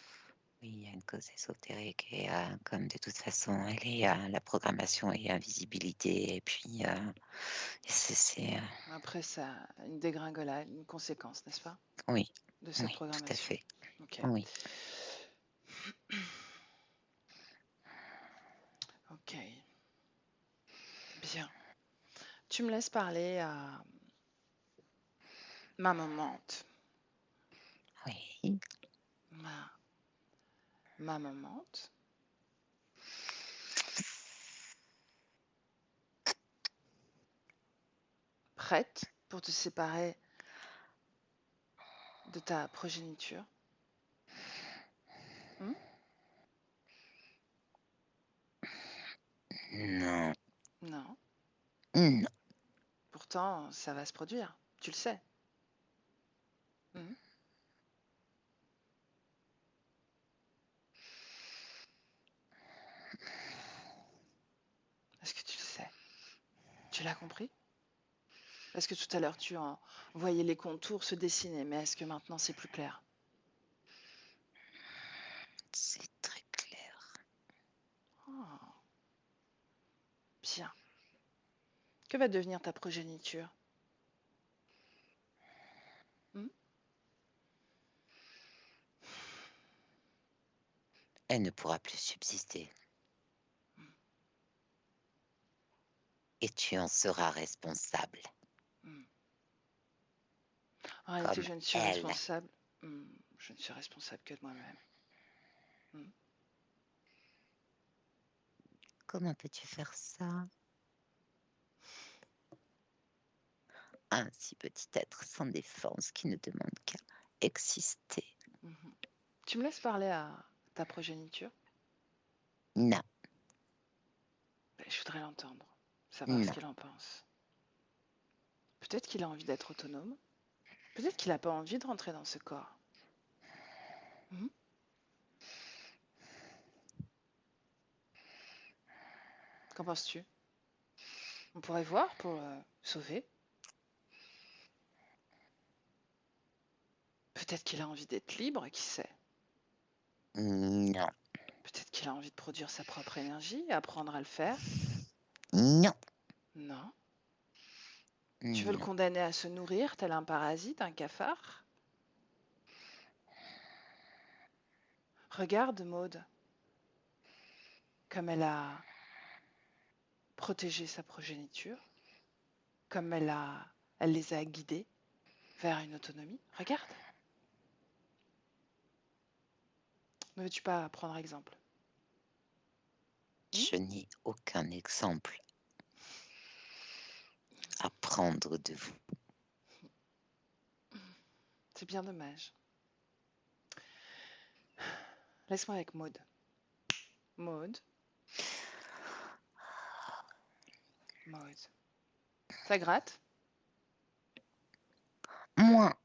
Oui, il y a une cause ésotérique et comme de toute façon, elle est la programmation et invisibilité et puis c'est Après, ça a une dégringolade, une conséquence, n'est-ce pas, oui, de cette oui, tout à programmation? fait. Ok. Oui, Ok. Bien. Tu me laisses parler à ma mamante. oui. Ma, ma mamante. Prête pour te séparer de ta progéniture? Hmm. Non, Non. non. Pourtant, ça va se produire. Tu le sais. Hmm. Est-ce que tu le sais? Tu l'as compris? Parce que tout à l'heure, tu voyais les contours se dessiner, mais est-ce que maintenant c'est plus clair? C'est très clair. Oh, bien. Que va devenir ta progéniture? Hmm. Elle ne pourra plus subsister. Et tu en seras responsable, Hmm. En réalité, comme je ne suis elle. responsable. Je ne suis responsable que de moi-même. Comment peux-tu faire ça? Un si petit être sans défense qui ne demande qu'à exister. Mhm. Tu me laisses parler à ta progéniture? Non, Ben, je voudrais l'entendre, savoir ce non. qu'il en pense. Peut-être qu'il a envie d'être autonome. Peut-être qu'il n'a pas envie de rentrer dans ce corps. Mhm. Qu'en penses-tu? On pourrait voir pour sauver. Peut-être qu'il a envie d'être libre, qui sait? Non, Peut-être qu'il a envie de produire sa propre énergie, apprendre à le faire. non, Non. Tu veux le non. condamner à se nourrir tel un parasite, un cafard? Regarde, Maude, comme elle a protégé sa progéniture, comme elle les a guidés vers une autonomie. Regarde. Ne veux-tu pas prendre exemple? Je n'ai aucun exemple à prendre de vous. C'est bien dommage. Laisse-moi avec Maude. Maude. Maude. Ça gratte? Moi,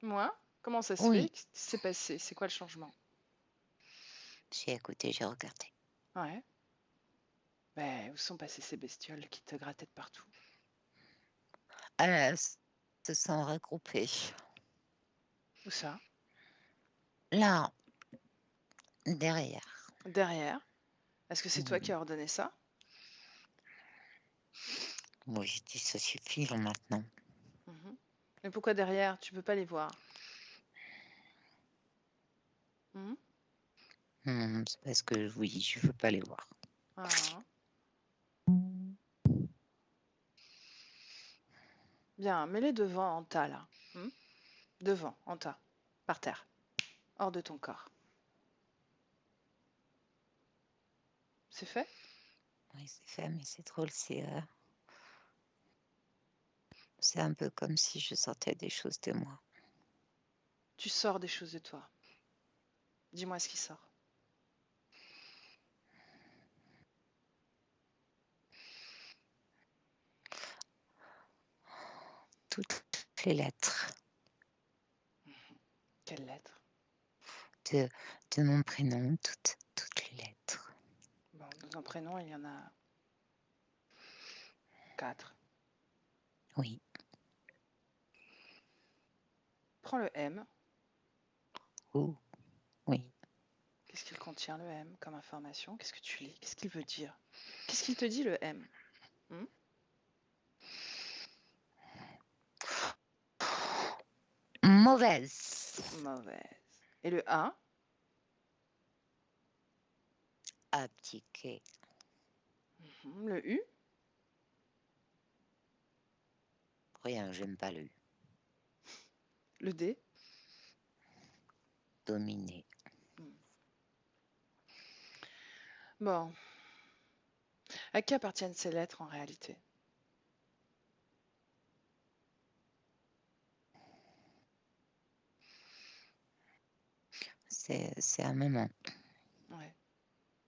Moi? Comment ça se fait? oui, Qu'est-ce qui s'est passé? C'est quoi le changement? j'ai écouté, j'ai regardé. Ouais. Mais où sont passées ces bestioles qui te grattaient de partout? Elles se sont regroupées. Où ça? Là, derrière. Derrière. Est-ce que c'est toi qui as ordonné ça? Moi, j'ai dit ça suffit là, maintenant. Mhm. Mais pourquoi derrière? Tu peux pas les voir. Mhm. C'est parce que oui, je veux pas les voir. Ah. Bien, mets-les devant en tas là. Devant, en tas. Par terre. Hors de ton corps. C'est fait? Oui, c'est fait, mais c'est drôle, c'est un peu comme si je sortais des choses de moi. Tu sors des choses de toi. Dis-moi ce qui sort. Toutes les lettres Quelle lettre? de mon prénom, toutes les lettres. Bon, dans ton prénom, il y en a 4. Oui, Prends le M. oh, oui. Qu'est-ce qu'il contient le M comme information? Qu'est-ce que tu lis? Qu'est-ce qu'il veut dire? Qu'est-ce qu'il te dit le M? Mauvaise. Mauvaise. Et le A? Abdiquer. Le U? Rien, j'aime pas le Le D? dominer. Bon. À qui appartiennent ces lettres en réalité? C'est un moment. Ouais.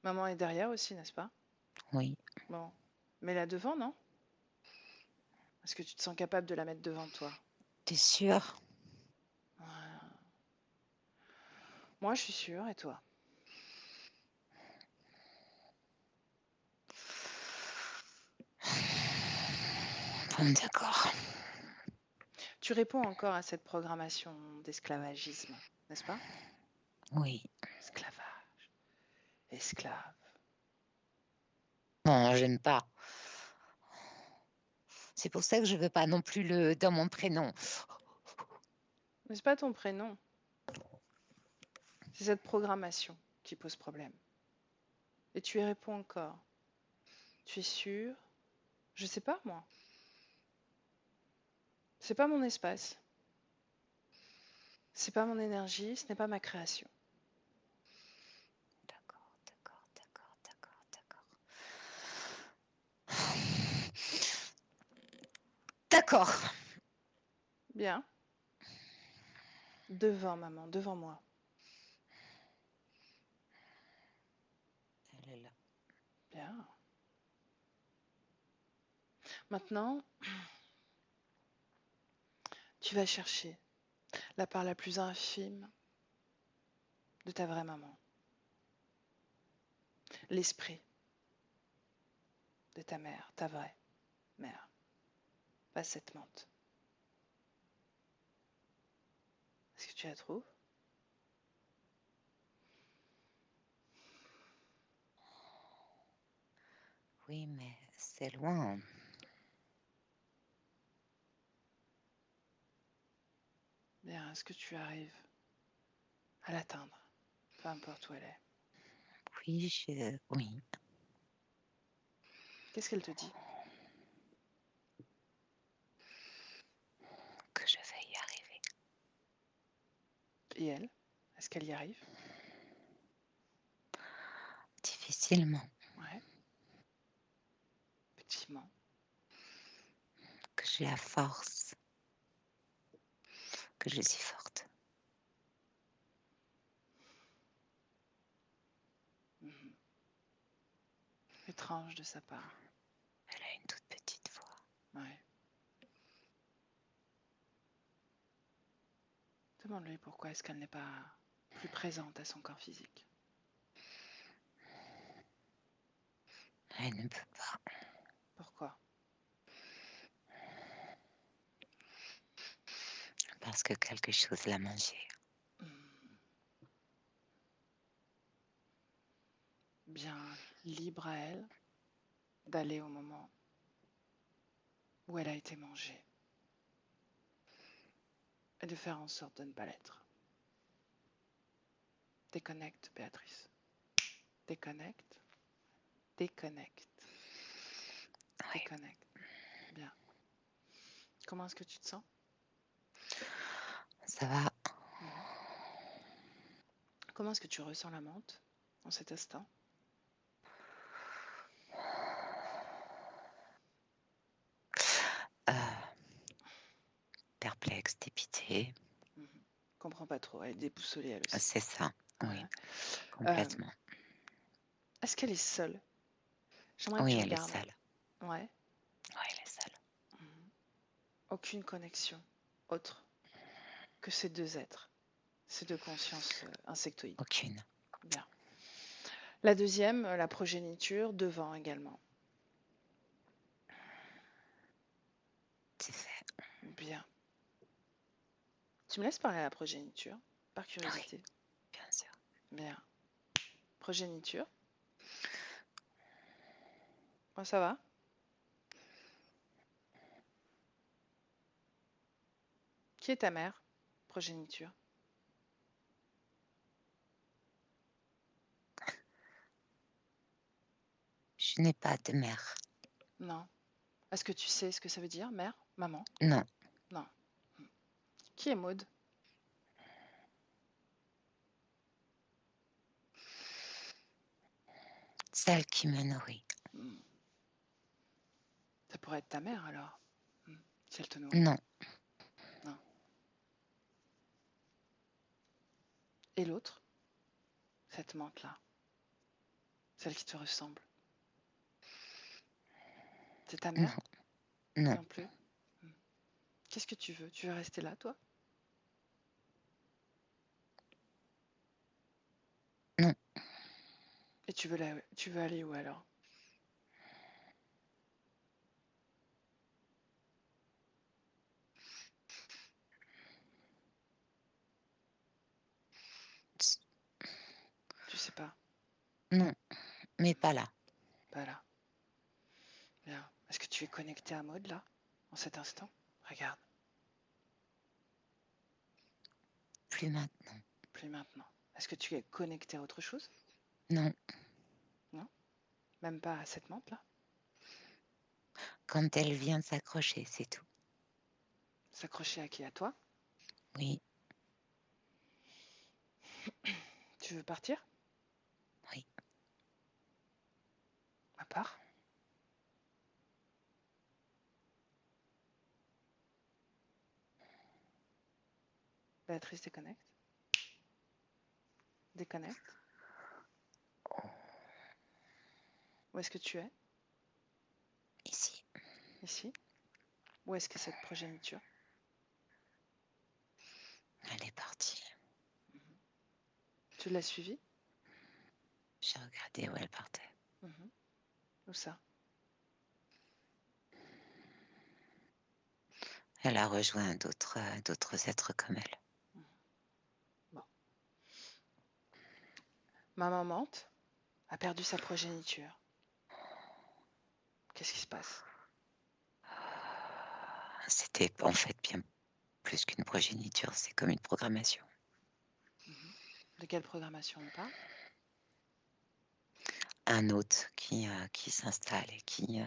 Maman est derrière aussi, n'est-ce pas? Oui, Bon. Mais là devant, non? Est-ce que tu te sens capable de la mettre devant toi? t'es sûre? Voilà. Moi, je suis sûre, et toi? Bon, d'accord. Tu réponds encore à cette programmation d'esclavagisme, n'est-ce pas? Oui. Esclavage, esclave. Non, j'aime pas. C'est pour ça que je veux pas non plus le dans mon prénom. Mais c'est pas ton prénom, c'est cette programmation qui pose problème. Et tu y réponds encore. Tu es sûr? Je sais pas, moi. C'est pas mon espace. C'est pas mon énergie, ce n'est pas ma création. D'accord, d'accord, d'accord, d'accord, d'accord. D'accord. Bien. Devant maman, devant moi. Elle est là. Bien. Maintenant, tu vas chercher la part la plus infime de ta vraie maman. L'esprit de ta mère, ta vraie mère. Pas cette menthe. Est-ce que tu la trouves? Oui, mais c'est loin. Bien, est-ce que tu arrives à l'atteindre? Peu importe où elle est. Oui, oui. Qu'est-ce qu'elle te dit? Que je vais y arriver. Et elle? Est-ce qu'elle y arrive? Difficilement. Ouais, effectivement. Que j'ai la force. Que je suis forte. Mhm. Étrange de sa part. Elle a une toute petite voix. Ouais. Demande-lui pourquoi est-ce qu'elle n'est pas plus présente à son corps physique. Elle ne peut pas. Pourquoi? Parce que quelque chose l'a mangé. Bien, libre à elle d'aller au moment où elle a été mangée et de faire en sorte de ne pas l'être. Déconnecte, Béatrice. Déconnecte. Déconnecte. Oui. Déconnecte. Bien. Comment est-ce que tu te sens? Ça va. Comment est-ce que tu ressens la menthe en cet instant? Perplexe, dépité. Comprends pas trop, elle est déboussolée elle aussi. C'est ça. Oui. Ouais. Complètement. Est-ce qu'elle est seule? J'aimerais que Oui, tu elle est regardes. seule. Ouais. Oui, elle est seule. Aucune connexion autre que ces deux êtres, ces deux consciences insectoïdes. Aucune. Bien. La deuxième, la progéniture, devant également. C'est fait. Bien. Tu me laisses parler à la progéniture, par curiosité? Oui, bien sûr. Bien. Progéniture. Moi, ça va? Qui est ta mère? Progéniture. Je n'ai pas de mère. Non. Est-ce que tu sais ce que ça veut dire, mère? Maman? Non. Non. Qui est Maud? Celle qui me nourrit. Ça pourrait être ta mère alors, si elle te nourrit. Non. Non. Et l'autre? Cette menthe-là? Celle qui te ressemble? C'est ta mère? Non. Non plus? Qu'est-ce que tu veux? Tu veux rester là, toi? Non. Et tu veux aller où alors? sais pas. Non, mais pas là. Pas là. Bien. Est-ce que tu es connecté à Maud là, en cet instant? Regarde, Plus maintenant. plus maintenant. Est-ce que tu es connecté à autre chose? Non, Non? Même pas à cette menthe là? quand elle vient s'accrocher, c'est tout. S'accrocher à qui? À toi? Oui, Tu veux partir? oui. À part? Béatrice, déconnecte. Déconnecte. Où est-ce que tu es? Ici. Ici? Où est-ce que cette progéniture? Elle est partie. Tu l'as suivie? J'ai regardé où elle partait. Mhm. Où ça? Elle a rejoint d'autres êtres comme elle. Bon. Maman Mante a perdu sa progéniture. Qu'est-ce qui se passe? C'était en fait bien plus qu'une progéniture, c'est comme une programmation. De quelle programmation on parle? Un hôte qui s'installe et qui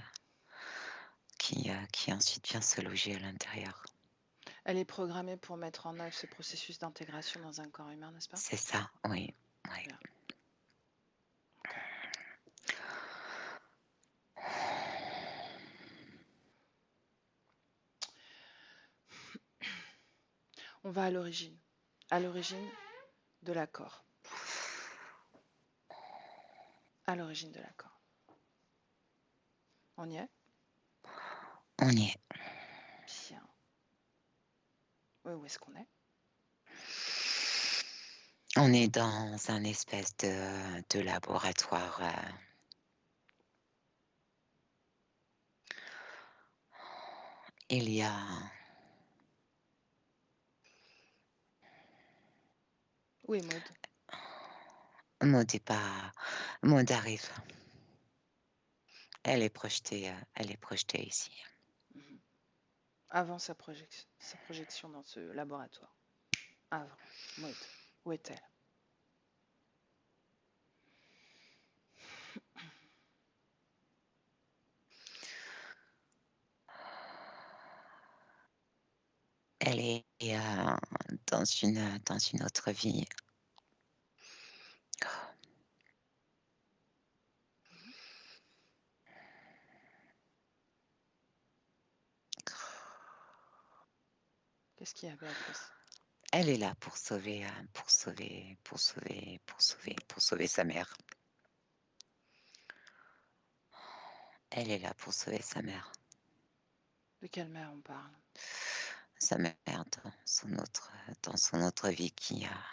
ensuite vient se loger à l'intérieur. Elle est programmée pour mettre en œuvre ce processus d'intégration dans un corps humain, n'est-ce pas? C'est ça, oui. Oui. Bien. Ok. On va à l'origine. À l'origine de l'accord. À l'origine de l'accord. On y est? On y est. Bien. Oui, où est-ce qu'on est? On est dans un espèce de laboratoire. Il y a Où est Maud? Maud arrive. Elle est projetée ici. Mhm. Avant sa projection dans ce laboratoire. Avant. Maud. Où est-elle? Elle est dans une autre vie. Qu'est-ce qu'il y a, Béatrice? Elle est là pour sauver sa mère. Elle est là pour sauver sa mère. De quelle mère on parle? Sa mère dans son autre vie qui a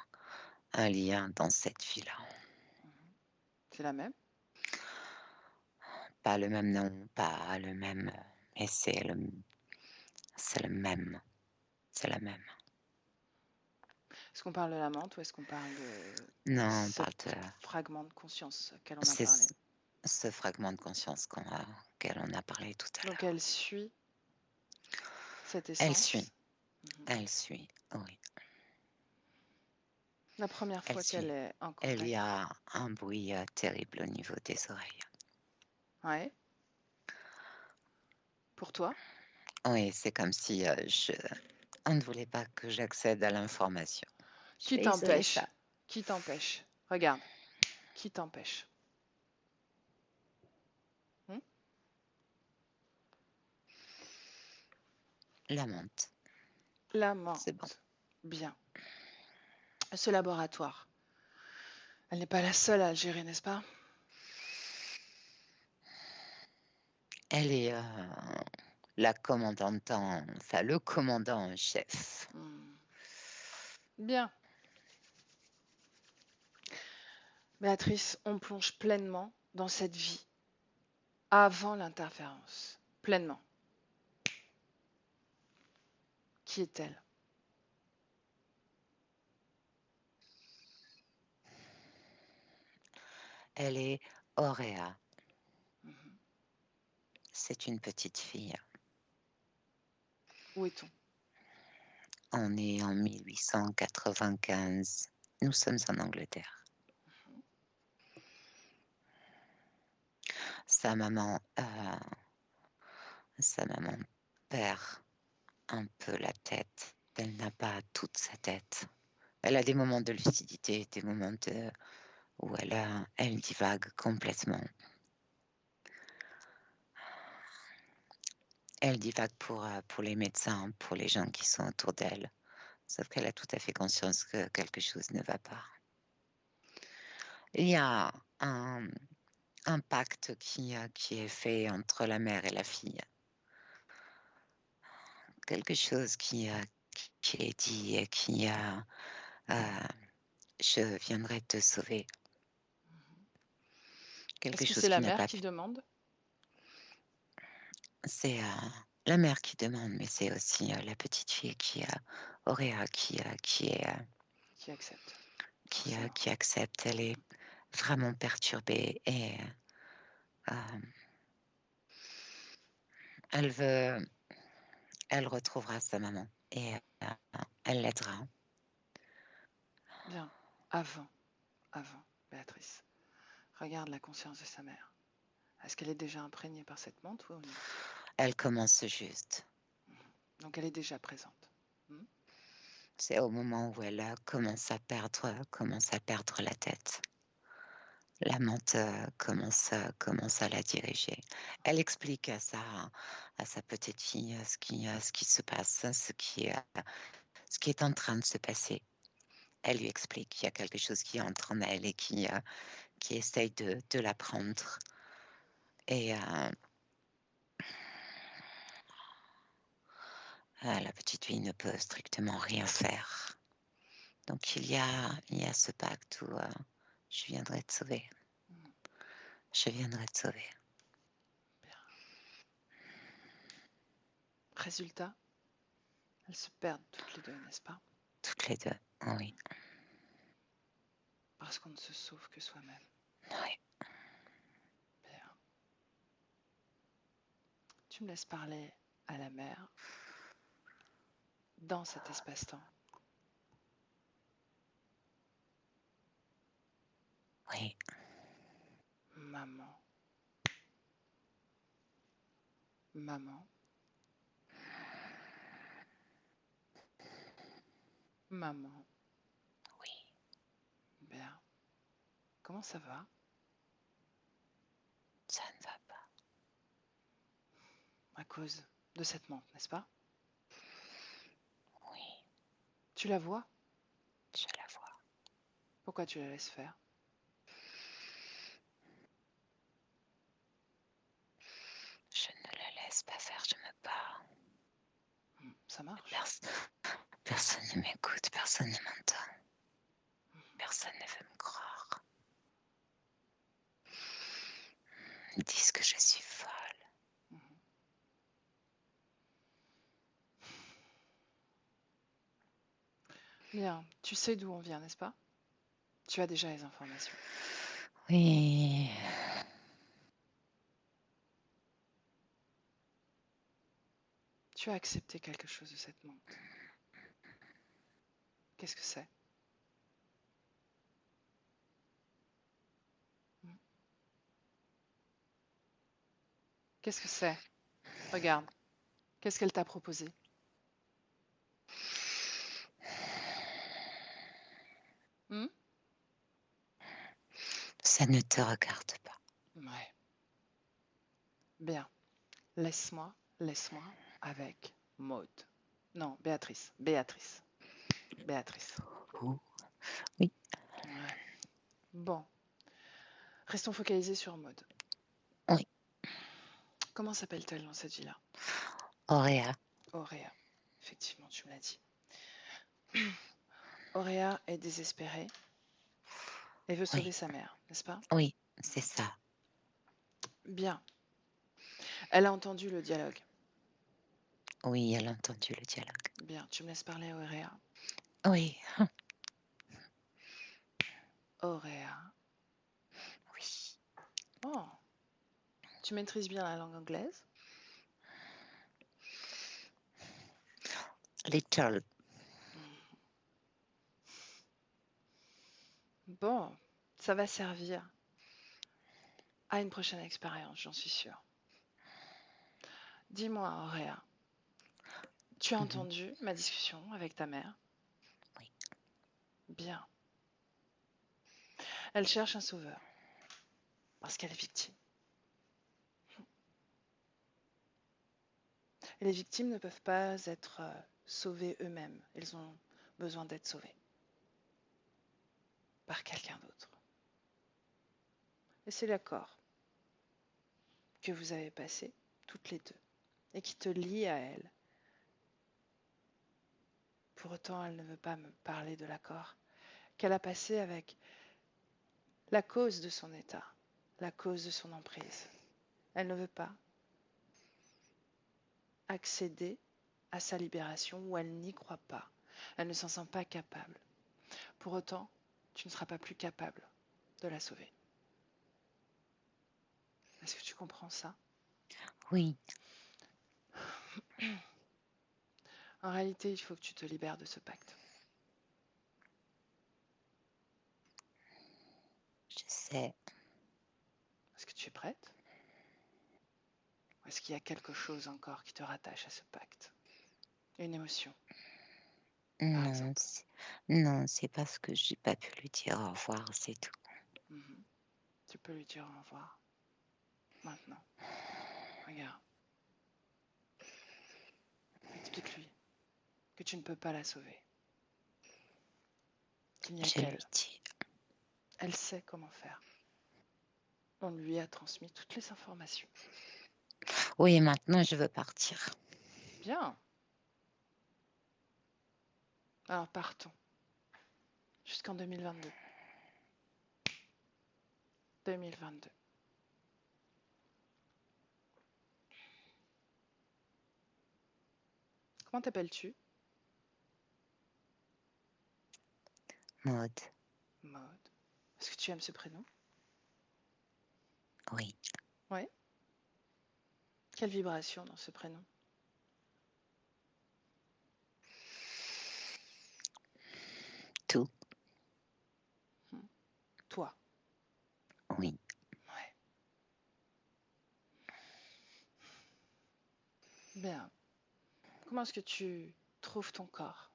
un lien dans cette vie-là. C'est la même? Pas le même nom, pas le même, mais c'est le même. C'est la même. Est-ce qu'on parle de la menthe ou est-ce qu'on parle de Non, on ce parle de fragment de conscience auquel on a c'est parlé? ce fragment de conscience auquel on a parlé tout à l'heure. Donc elle suit cette Elle suit, essence. Mhm. elle suit, oui. La première Elle fois qu'elle suit. est en Il y contact. a un bruit terrible au niveau des oreilles. Ouais. Pour toi? Oui, c'est comme si on ne voulait pas que j'accède à l'information. Je Qui vais isoler t'empêche? ça. Qui t'empêche? Regarde. Qui t'empêche? Hmm? La menthe, La c'est bon. menthe. Bien. Ce laboratoire. Elle n'est pas la seule à le gérer, n'est-ce pas? Elle est la commandante, enfin le commandant en chef. Hmm. Bien. Béatrice, on plonge pleinement dans cette vie avant l'interférence. Pleinement. Qui est-elle? Elle est Auréa. Mhm. C'est une petite fille. Où est-on? On est en 1895. Nous sommes en Angleterre. Sa maman perd un peu la tête. Elle n'a pas toute sa tête. Elle a des moments de lucidité, des moments où elle divague complètement. Elle divague pour les médecins, pour les gens qui sont autour d'elle. Sauf qu'elle a tout à fait conscience que quelque chose ne va pas. Il y a un pacte qui est fait entre la mère et la fille. Quelque chose qui est dit et qui je viendrai te sauver. Quelque Est-ce que chose c'est la qui n'a mère pas qui pu. demande? C'est la mère qui demande, mais c'est aussi la petite fille Auréa, qui accepte. qui accepte. Elle est vraiment perturbée et elle retrouvera sa maman et elle l'aidera. Bien. Avant, Béatrice, regarde la conscience de sa mère. Est-ce qu'elle est déjà imprégnée par cette menthe ou non? Elle commence juste. Donc elle est déjà présente. C'est au moment où elle commence à perdre la tête. La menthe commence à la diriger. Elle explique à sa petite fille ce qui se passe, ce qui est en train de se passer. Elle lui explique qu'il y a quelque chose qui entre en elle et qui essaye de la prendre. Et la petite fille ne peut strictement rien faire. Donc il y a ce pacte où je viendrai te sauver. Je viendrai te sauver. Bien. Résultat, elles se perdent toutes les deux, n'est-ce pas? Toutes les deux, oui. Parce qu'on ne se sauve que soi-même. Oui. Bien. Tu me laisses parler à la mère dans cet espace-temps. Oui. Maman. Maman. Maman. Oui. Bien. Comment ça va? Ça ne va pas. À cause de cette menthe, n'est-ce pas? Oui. Tu la vois? Je la vois. Pourquoi tu la laisses faire? Je ne la laisse pas faire, je me bats. Ça marche. Personne ne m'écoute, personne ne m'entend. Personne ne veut me croire. Ils disent que je suis folle. Bien, tu sais d'où on vient, n'est-ce pas? Tu as déjà les informations. Oui. Tu as accepté quelque chose de cette menthe. Qu'est-ce que c'est? Qu'est-ce que c'est? Regarde. Qu'est-ce qu'elle t'a proposé? Ça ne te regarde pas. Ouais. Bien. Laisse-moi avec Maud. Non, Béatrice. Oh. Oui. Ouais. Bon. Restons focalisés sur Maud. Oui. Comment s'appelle-t-elle dans cette vie-là? Auréa. Auréa. Effectivement, tu me l'as dit. Auréa est désespérée et veut sauver sa mère, n'est-ce pas? Oui, c'est ça. Bien. Elle a entendu le dialogue. Oui, elle a entendu le dialogue. Bien, tu me laisses parler à Auréa. Oui. Auréa. Oui. Tu maîtrises bien la langue anglaise? Little. Bon, ça va servir à une prochaine expérience, j'en suis sûre. Dis-moi, Auréa, tu as Mhm. entendu ma discussion avec ta mère? Oui. Bien. Elle cherche un sauveur parce qu'elle est victime. Et les victimes ne peuvent pas être sauvées eux-mêmes. Elles ont besoin d'être sauvées par quelqu'un d'autre. Et c'est l'accord que vous avez passé, toutes les deux, et qui te lie à elle. Pour autant, elle ne veut pas me parler de l'accord qu'elle a passé avec la cause de son état, la cause de son emprise. Elle ne veut pas accéder à sa libération ou elle n'y croit pas. Elle ne s'en sent pas capable. Pour autant, tu ne seras pas plus capable de la sauver. Est-ce que tu comprends ça? Oui, En réalité, il faut que tu te libères de ce pacte. je sais. Est-ce que tu es prête? Ou est-ce qu'il y a quelque chose encore qui te rattache à ce pacte? Une émotion, par Non, exemple. non, c'est parce que j'ai pas pu lui dire au revoir, c'est tout. Mhm. Tu peux lui dire au revoir. Maintenant. Regarde. Explique-lui que tu ne peux pas la sauver. Qu'il n'y a Je lui qu'elle. dis. Elle sait comment faire. On lui a transmis toutes les informations. Oui, maintenant je veux partir. Bien. Alors partons. Jusqu'en 2022. 2022. Comment t'appelles-tu? Maud, Maud. Est-ce que tu aimes ce prénom? oui, Oui. Quelle vibration dans ce prénom? tout, Toi. oui. Ouais. Bien. Comment est-ce que tu trouves ton corps?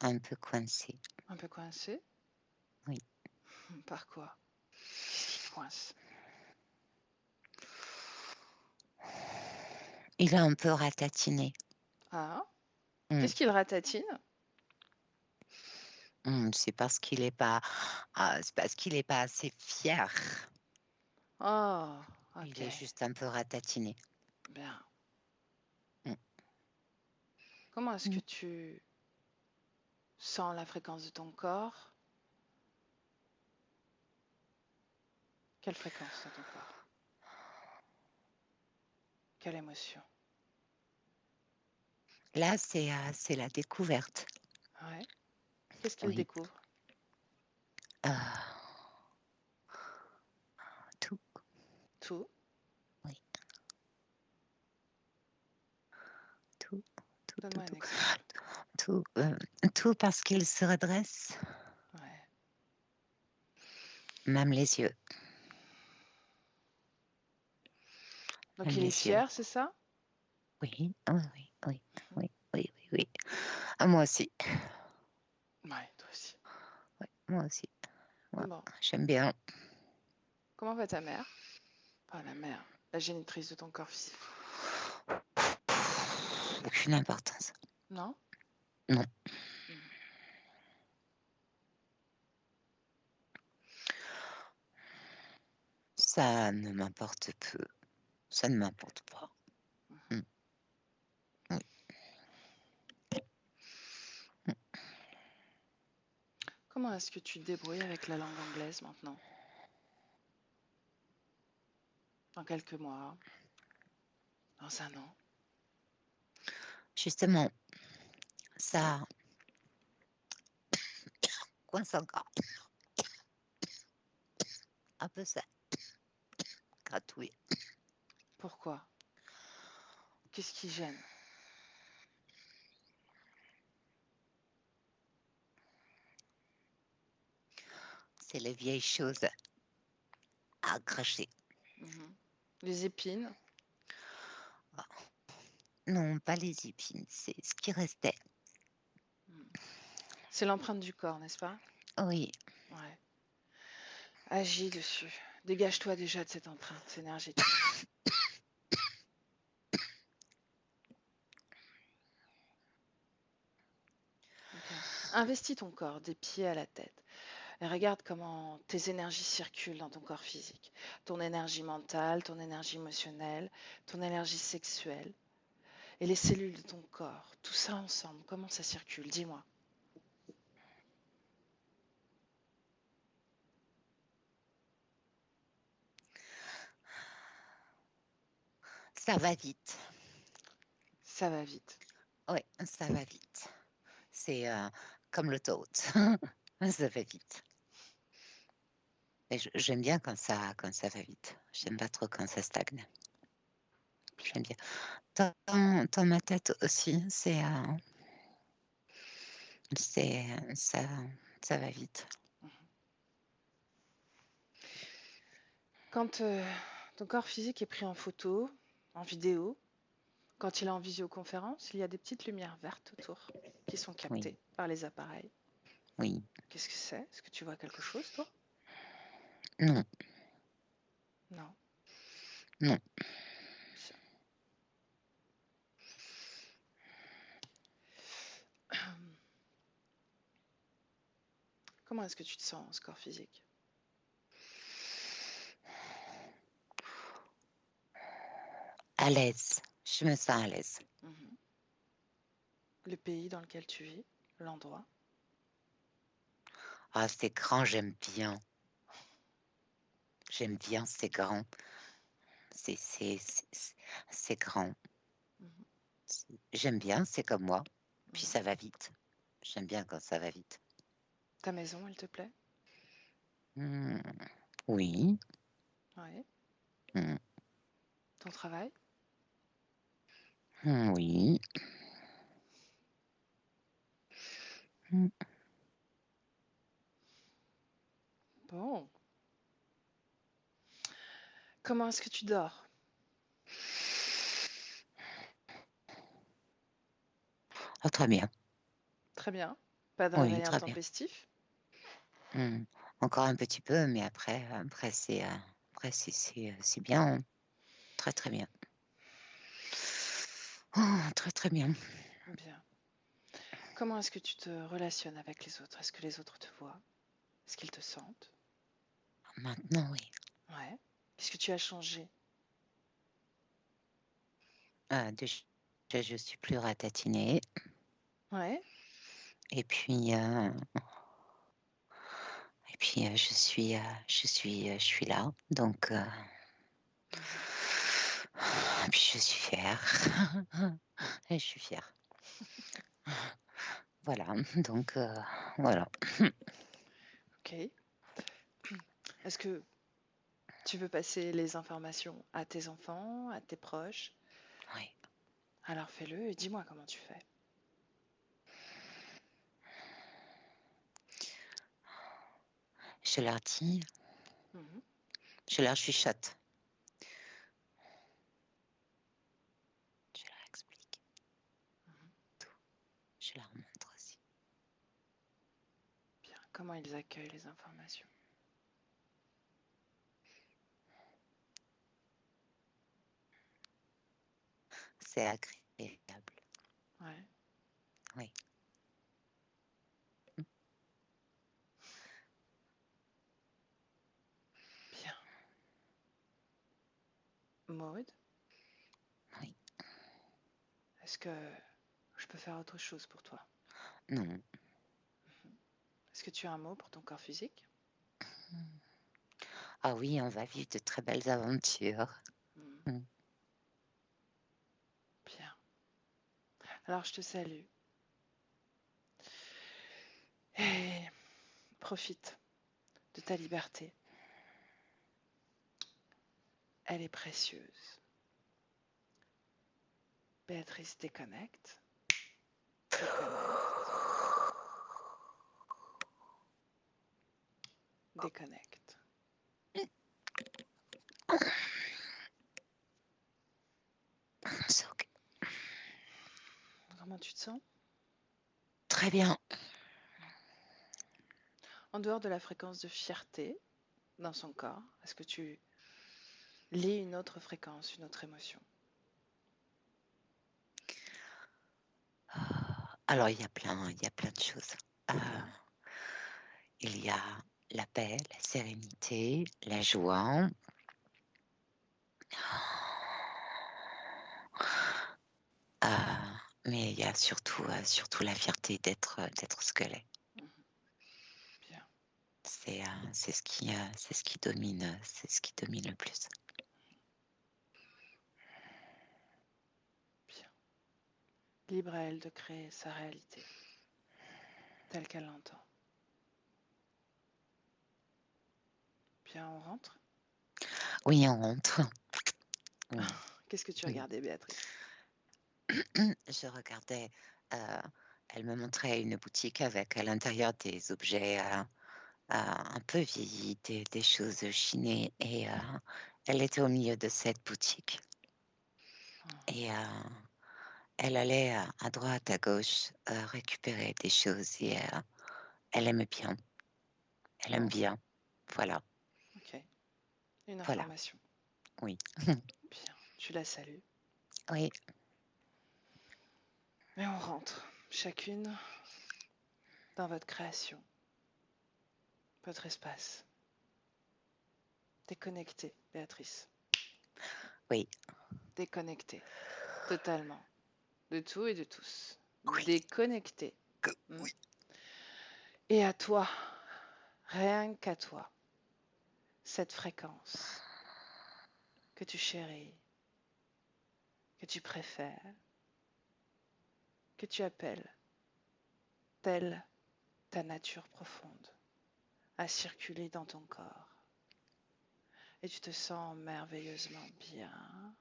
Un peu coincé. Un peu coincé? Oui. Par quoi? Qu'est-ce qui coince? Il a un peu ratatiné. Ah, Mm. qu'est-ce qu'il ratatine? C'est parce qu'il est pas, c'est parce qu'il est pas assez fier. Oh, Il ok. est juste un peu ratatiné. Bien. Mm. Comment est-ce que Mm. tu sens la fréquence de ton corps? Quelle fréquence dans ton corps? Quelle émotion? Là, c'est la découverte. Ouais. Qu'est-ce qu'il Oui. découvre? Tout. Tout. Oui. Tout. Donne-moi un exemple. Tout, tout parce qu'il se redresse, Ouais. même les yeux. Donc Même il est les yeux. fier, c'est ça? Oui, oui, oui, oui, oui, oui, oui, oui. Ah, moi aussi. Ouais, toi aussi. Oui, moi aussi. Ouais, Bon. j'aime bien. Comment va ta mère? Pas la mère, la génitrice de ton corps physique. Aucune importance. Non? Non. Mhm. Ça ne m'importe peu. Ça ne m'importe pas. Mhm. Oui. Comment est-ce que tu te débrouilles avec la langue anglaise maintenant? Dans quelques mois? Dans un an? Justement, ça coince encore. un peu ça gratouille. Pourquoi? Qu'est-ce qui gêne? C'est les vieilles choses à cracher. Mhm. Les épines? Non, pas les épines, c'est ce qui restait. C'est l'empreinte du corps, n'est-ce pas? Oui, Ouais. Agis dessus. Dégage-toi déjà de cette empreinte énergétique. Bien. Investis ton corps des pieds à la tête. Et regarde comment tes énergies circulent dans ton corps physique. Ton énergie mentale, ton énergie émotionnelle, ton énergie sexuelle et les cellules de ton corps. Tout ça ensemble, comment ça circule? Dis-moi. ça va vite. Ça va vite. Oui, ça va vite. C'est comme l'autoroute. Ça va vite. Et j'aime bien quand ça va vite. J'aime pas trop quand ça stagne. J'aime bien. Dans ma tête aussi, ça va vite. Quand ton corps physique est pris en photo, en vidéo, quand il est en visioconférence, il y a des petites lumières vertes autour qui sont captées Oui, par les appareils. oui. Qu'est-ce que c'est? Est-ce que tu vois quelque chose, toi? Non, Non. non. Comment est-ce que tu te sens en ce corps physique? À l'aise. Je me sens à l'aise. Mhm. Le pays dans lequel tu vis, l'endroit. Ah, c'est grand, j'aime bien. J'aime bien, c'est grand. C'est grand. Mhm. J'aime bien, c'est comme moi. Puis Mhm. ça va vite. J'aime bien quand ça va vite. Ta maison, elle te plaît? Hmm, oui. Ouais. Hmm, Ton travail? oui. Hmm. Bon. Comment est-ce que tu dors? Ah, très bien. Très bien. Pas de Oui, réveil très bien. intempestif? Hmm. Encore un petit peu, mais après, c'est bien. Hein. Très, très bien. Oh, très, très bien. Bien. Comment est-ce que tu te relationnes avec les autres? Est-ce que les autres te voient? Est-ce qu'ils te sentent? Maintenant, oui. Ouais. Qu'est-ce que tu as changé? Déjà, je suis plus ratatinée. Ouais. Et puis, je suis là. Donc, Mhm. et puis je suis fière. Et je suis fière. Voilà. Donc, voilà. Ok. Est-ce que tu veux passer les informations à tes enfants, à tes proches? Oui. Alors fais-le et dis-moi comment tu fais. Je leur dis, Mhm. je leur chuchote. Je leur explique tout. Je leur montre aussi. Bien. Comment ils accueillent les informations? C'est agréable. Ouais. Oui. Bien. Maud, Oui. est-ce que je peux faire autre chose pour toi? Non. Est-ce que tu as un mot pour ton corps physique? Ah oui, on va vivre de très belles aventures. Mhm. Mm. Bien. Alors je te salue et profite de ta liberté. elle est précieuse. Béatrice, déconnecte. Déconnecte. C'est ok. Comment tu te sens? Très bien. En dehors de la fréquence de fierté dans son corps, est-ce que tu lis une autre fréquence, une autre émotion? Alors, il y a plein de choses. Il y a la paix, la sérénité, la joie. Mais il y a surtout la fierté d'être ce qu'elle est. Bien, C'est ce qui domine le plus. bien. Libre à elle de créer sa réalité, telle qu'elle l'entend. Bien, on rentre? Oui, on rentre. Oui. Qu'est-ce que tu regardais, Béatrice? Je regardais, elle me montrait une boutique avec à l'intérieur des objets un peu vieillis, des choses chinées, et elle était au milieu de cette boutique. Et elle allait à droite, à gauche, récupérer des choses, et elle aime bien. Elle aime bien. Voilà. Ok. Une Voilà. information. Oui. Bien, tu la salues. Oui. Et on rentre, chacune dans votre création, votre espace. Déconnectée, Béatrice. Oui. Déconnectée, totalement, de tout et de tous. Oui. Déconnectée. Oui. Et à toi, rien qu'à toi, cette fréquence que tu chéris, que tu préfères, que tu appelles, telle ta nature profonde, à circuler dans ton corps. Et tu te sens merveilleusement bien,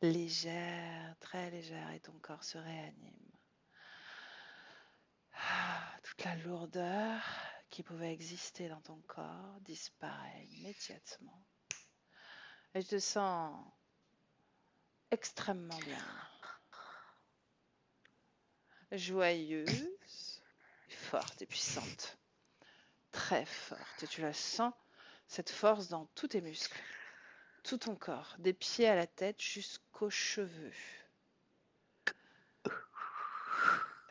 légère, très légère, et ton corps se réanime. Toute la lourdeur qui pouvait exister dans ton corps disparaît immédiatement. Et je te sens extrêmement bien, joyeuse, forte et puissante, très forte. Et tu la sens, cette force dans tous tes muscles, tout ton corps, des pieds à la tête jusqu'aux cheveux.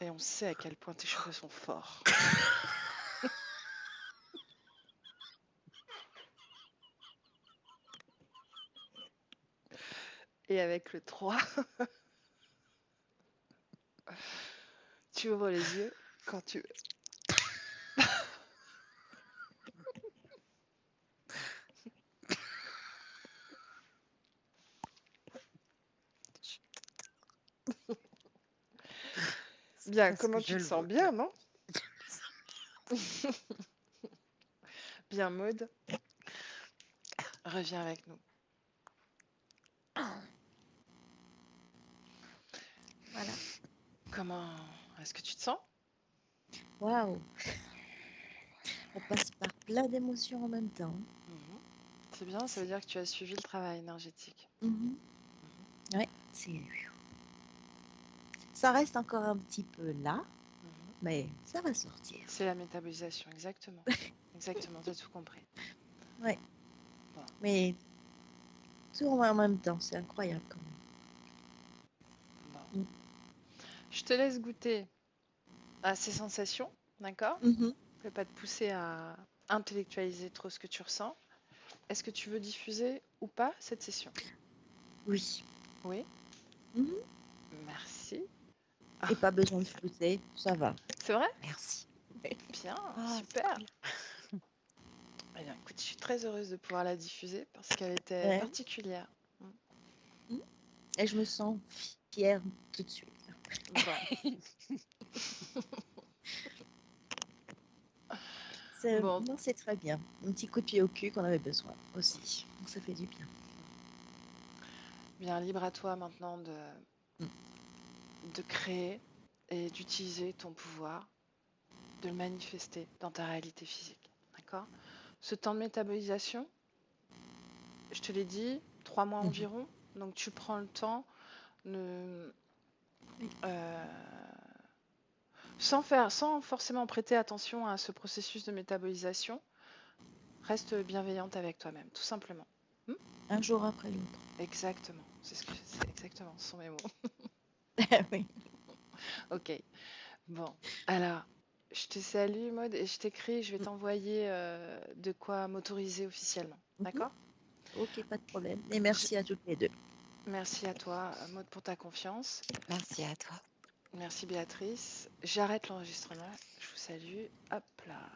Et on sait à quel point tes cheveux sont forts. Et avec le 3, tu ouvres les yeux quand tu veux. Bien, Parce comment que tu je te le sens vois. bien, non? Bien, Maud. Reviens avec nous. Voilà. Comment est-ce que tu te sens? Waouh. On passe par plein d'émotions en même temps. C'est bien, ça veut dire que tu as suivi le travail énergétique. Ouais, ça reste encore un petit peu là, mais ça va sortir. C'est la métabolisation, exactement. Exactement, tu as tout compris. Ouais. Bon. Mais tout en même temps, c'est incroyable quand même. Bon. Je te laisse goûter à ces sensations, d'accord? Je ne vais pas te pousser à intellectualiser trop ce que tu ressens. Est-ce que tu veux diffuser ou pas cette session? Oui. Oui. Merci. Et pas besoin de flouter, ça va. C'est vrai? Merci. Bien, super. Eh bien, écoute, je suis très heureuse de pouvoir la diffuser parce qu'elle était particulière. Et je me sens fière tout de suite. Bon. Bon, Non, c'est très bien. Un petit coup de pied au cul qu'on avait besoin aussi. Donc ça fait du bien. bien libre à toi maintenant Mm. de créer et d'utiliser ton pouvoir, de le manifester dans ta réalité physique. D'accord? Ce temps de métabolisation, je te l'ai dit, 3 mois Mhm. environ. Donc tu prends le temps, ne- Oui. sans forcément prêter attention à ce processus de métabolisation, reste bienveillante avec toi-même, tout simplement. Hmm. Un jour après l'autre. Exactement, c'est exactement, ce sont mes mots. Oui. Ok, bon, alors, je te salue, Maud, et je t'écris, je vais Mm. t'envoyer de quoi m'autoriser officiellement. Mhm. D'accord? Ok, pas de problème. Et Je- merci à toutes les deux. Merci à toi, Maud, pour ta confiance. Merci à toi. Merci, Béatrice. J'arrête l'enregistrement. Je vous salue. Hop là.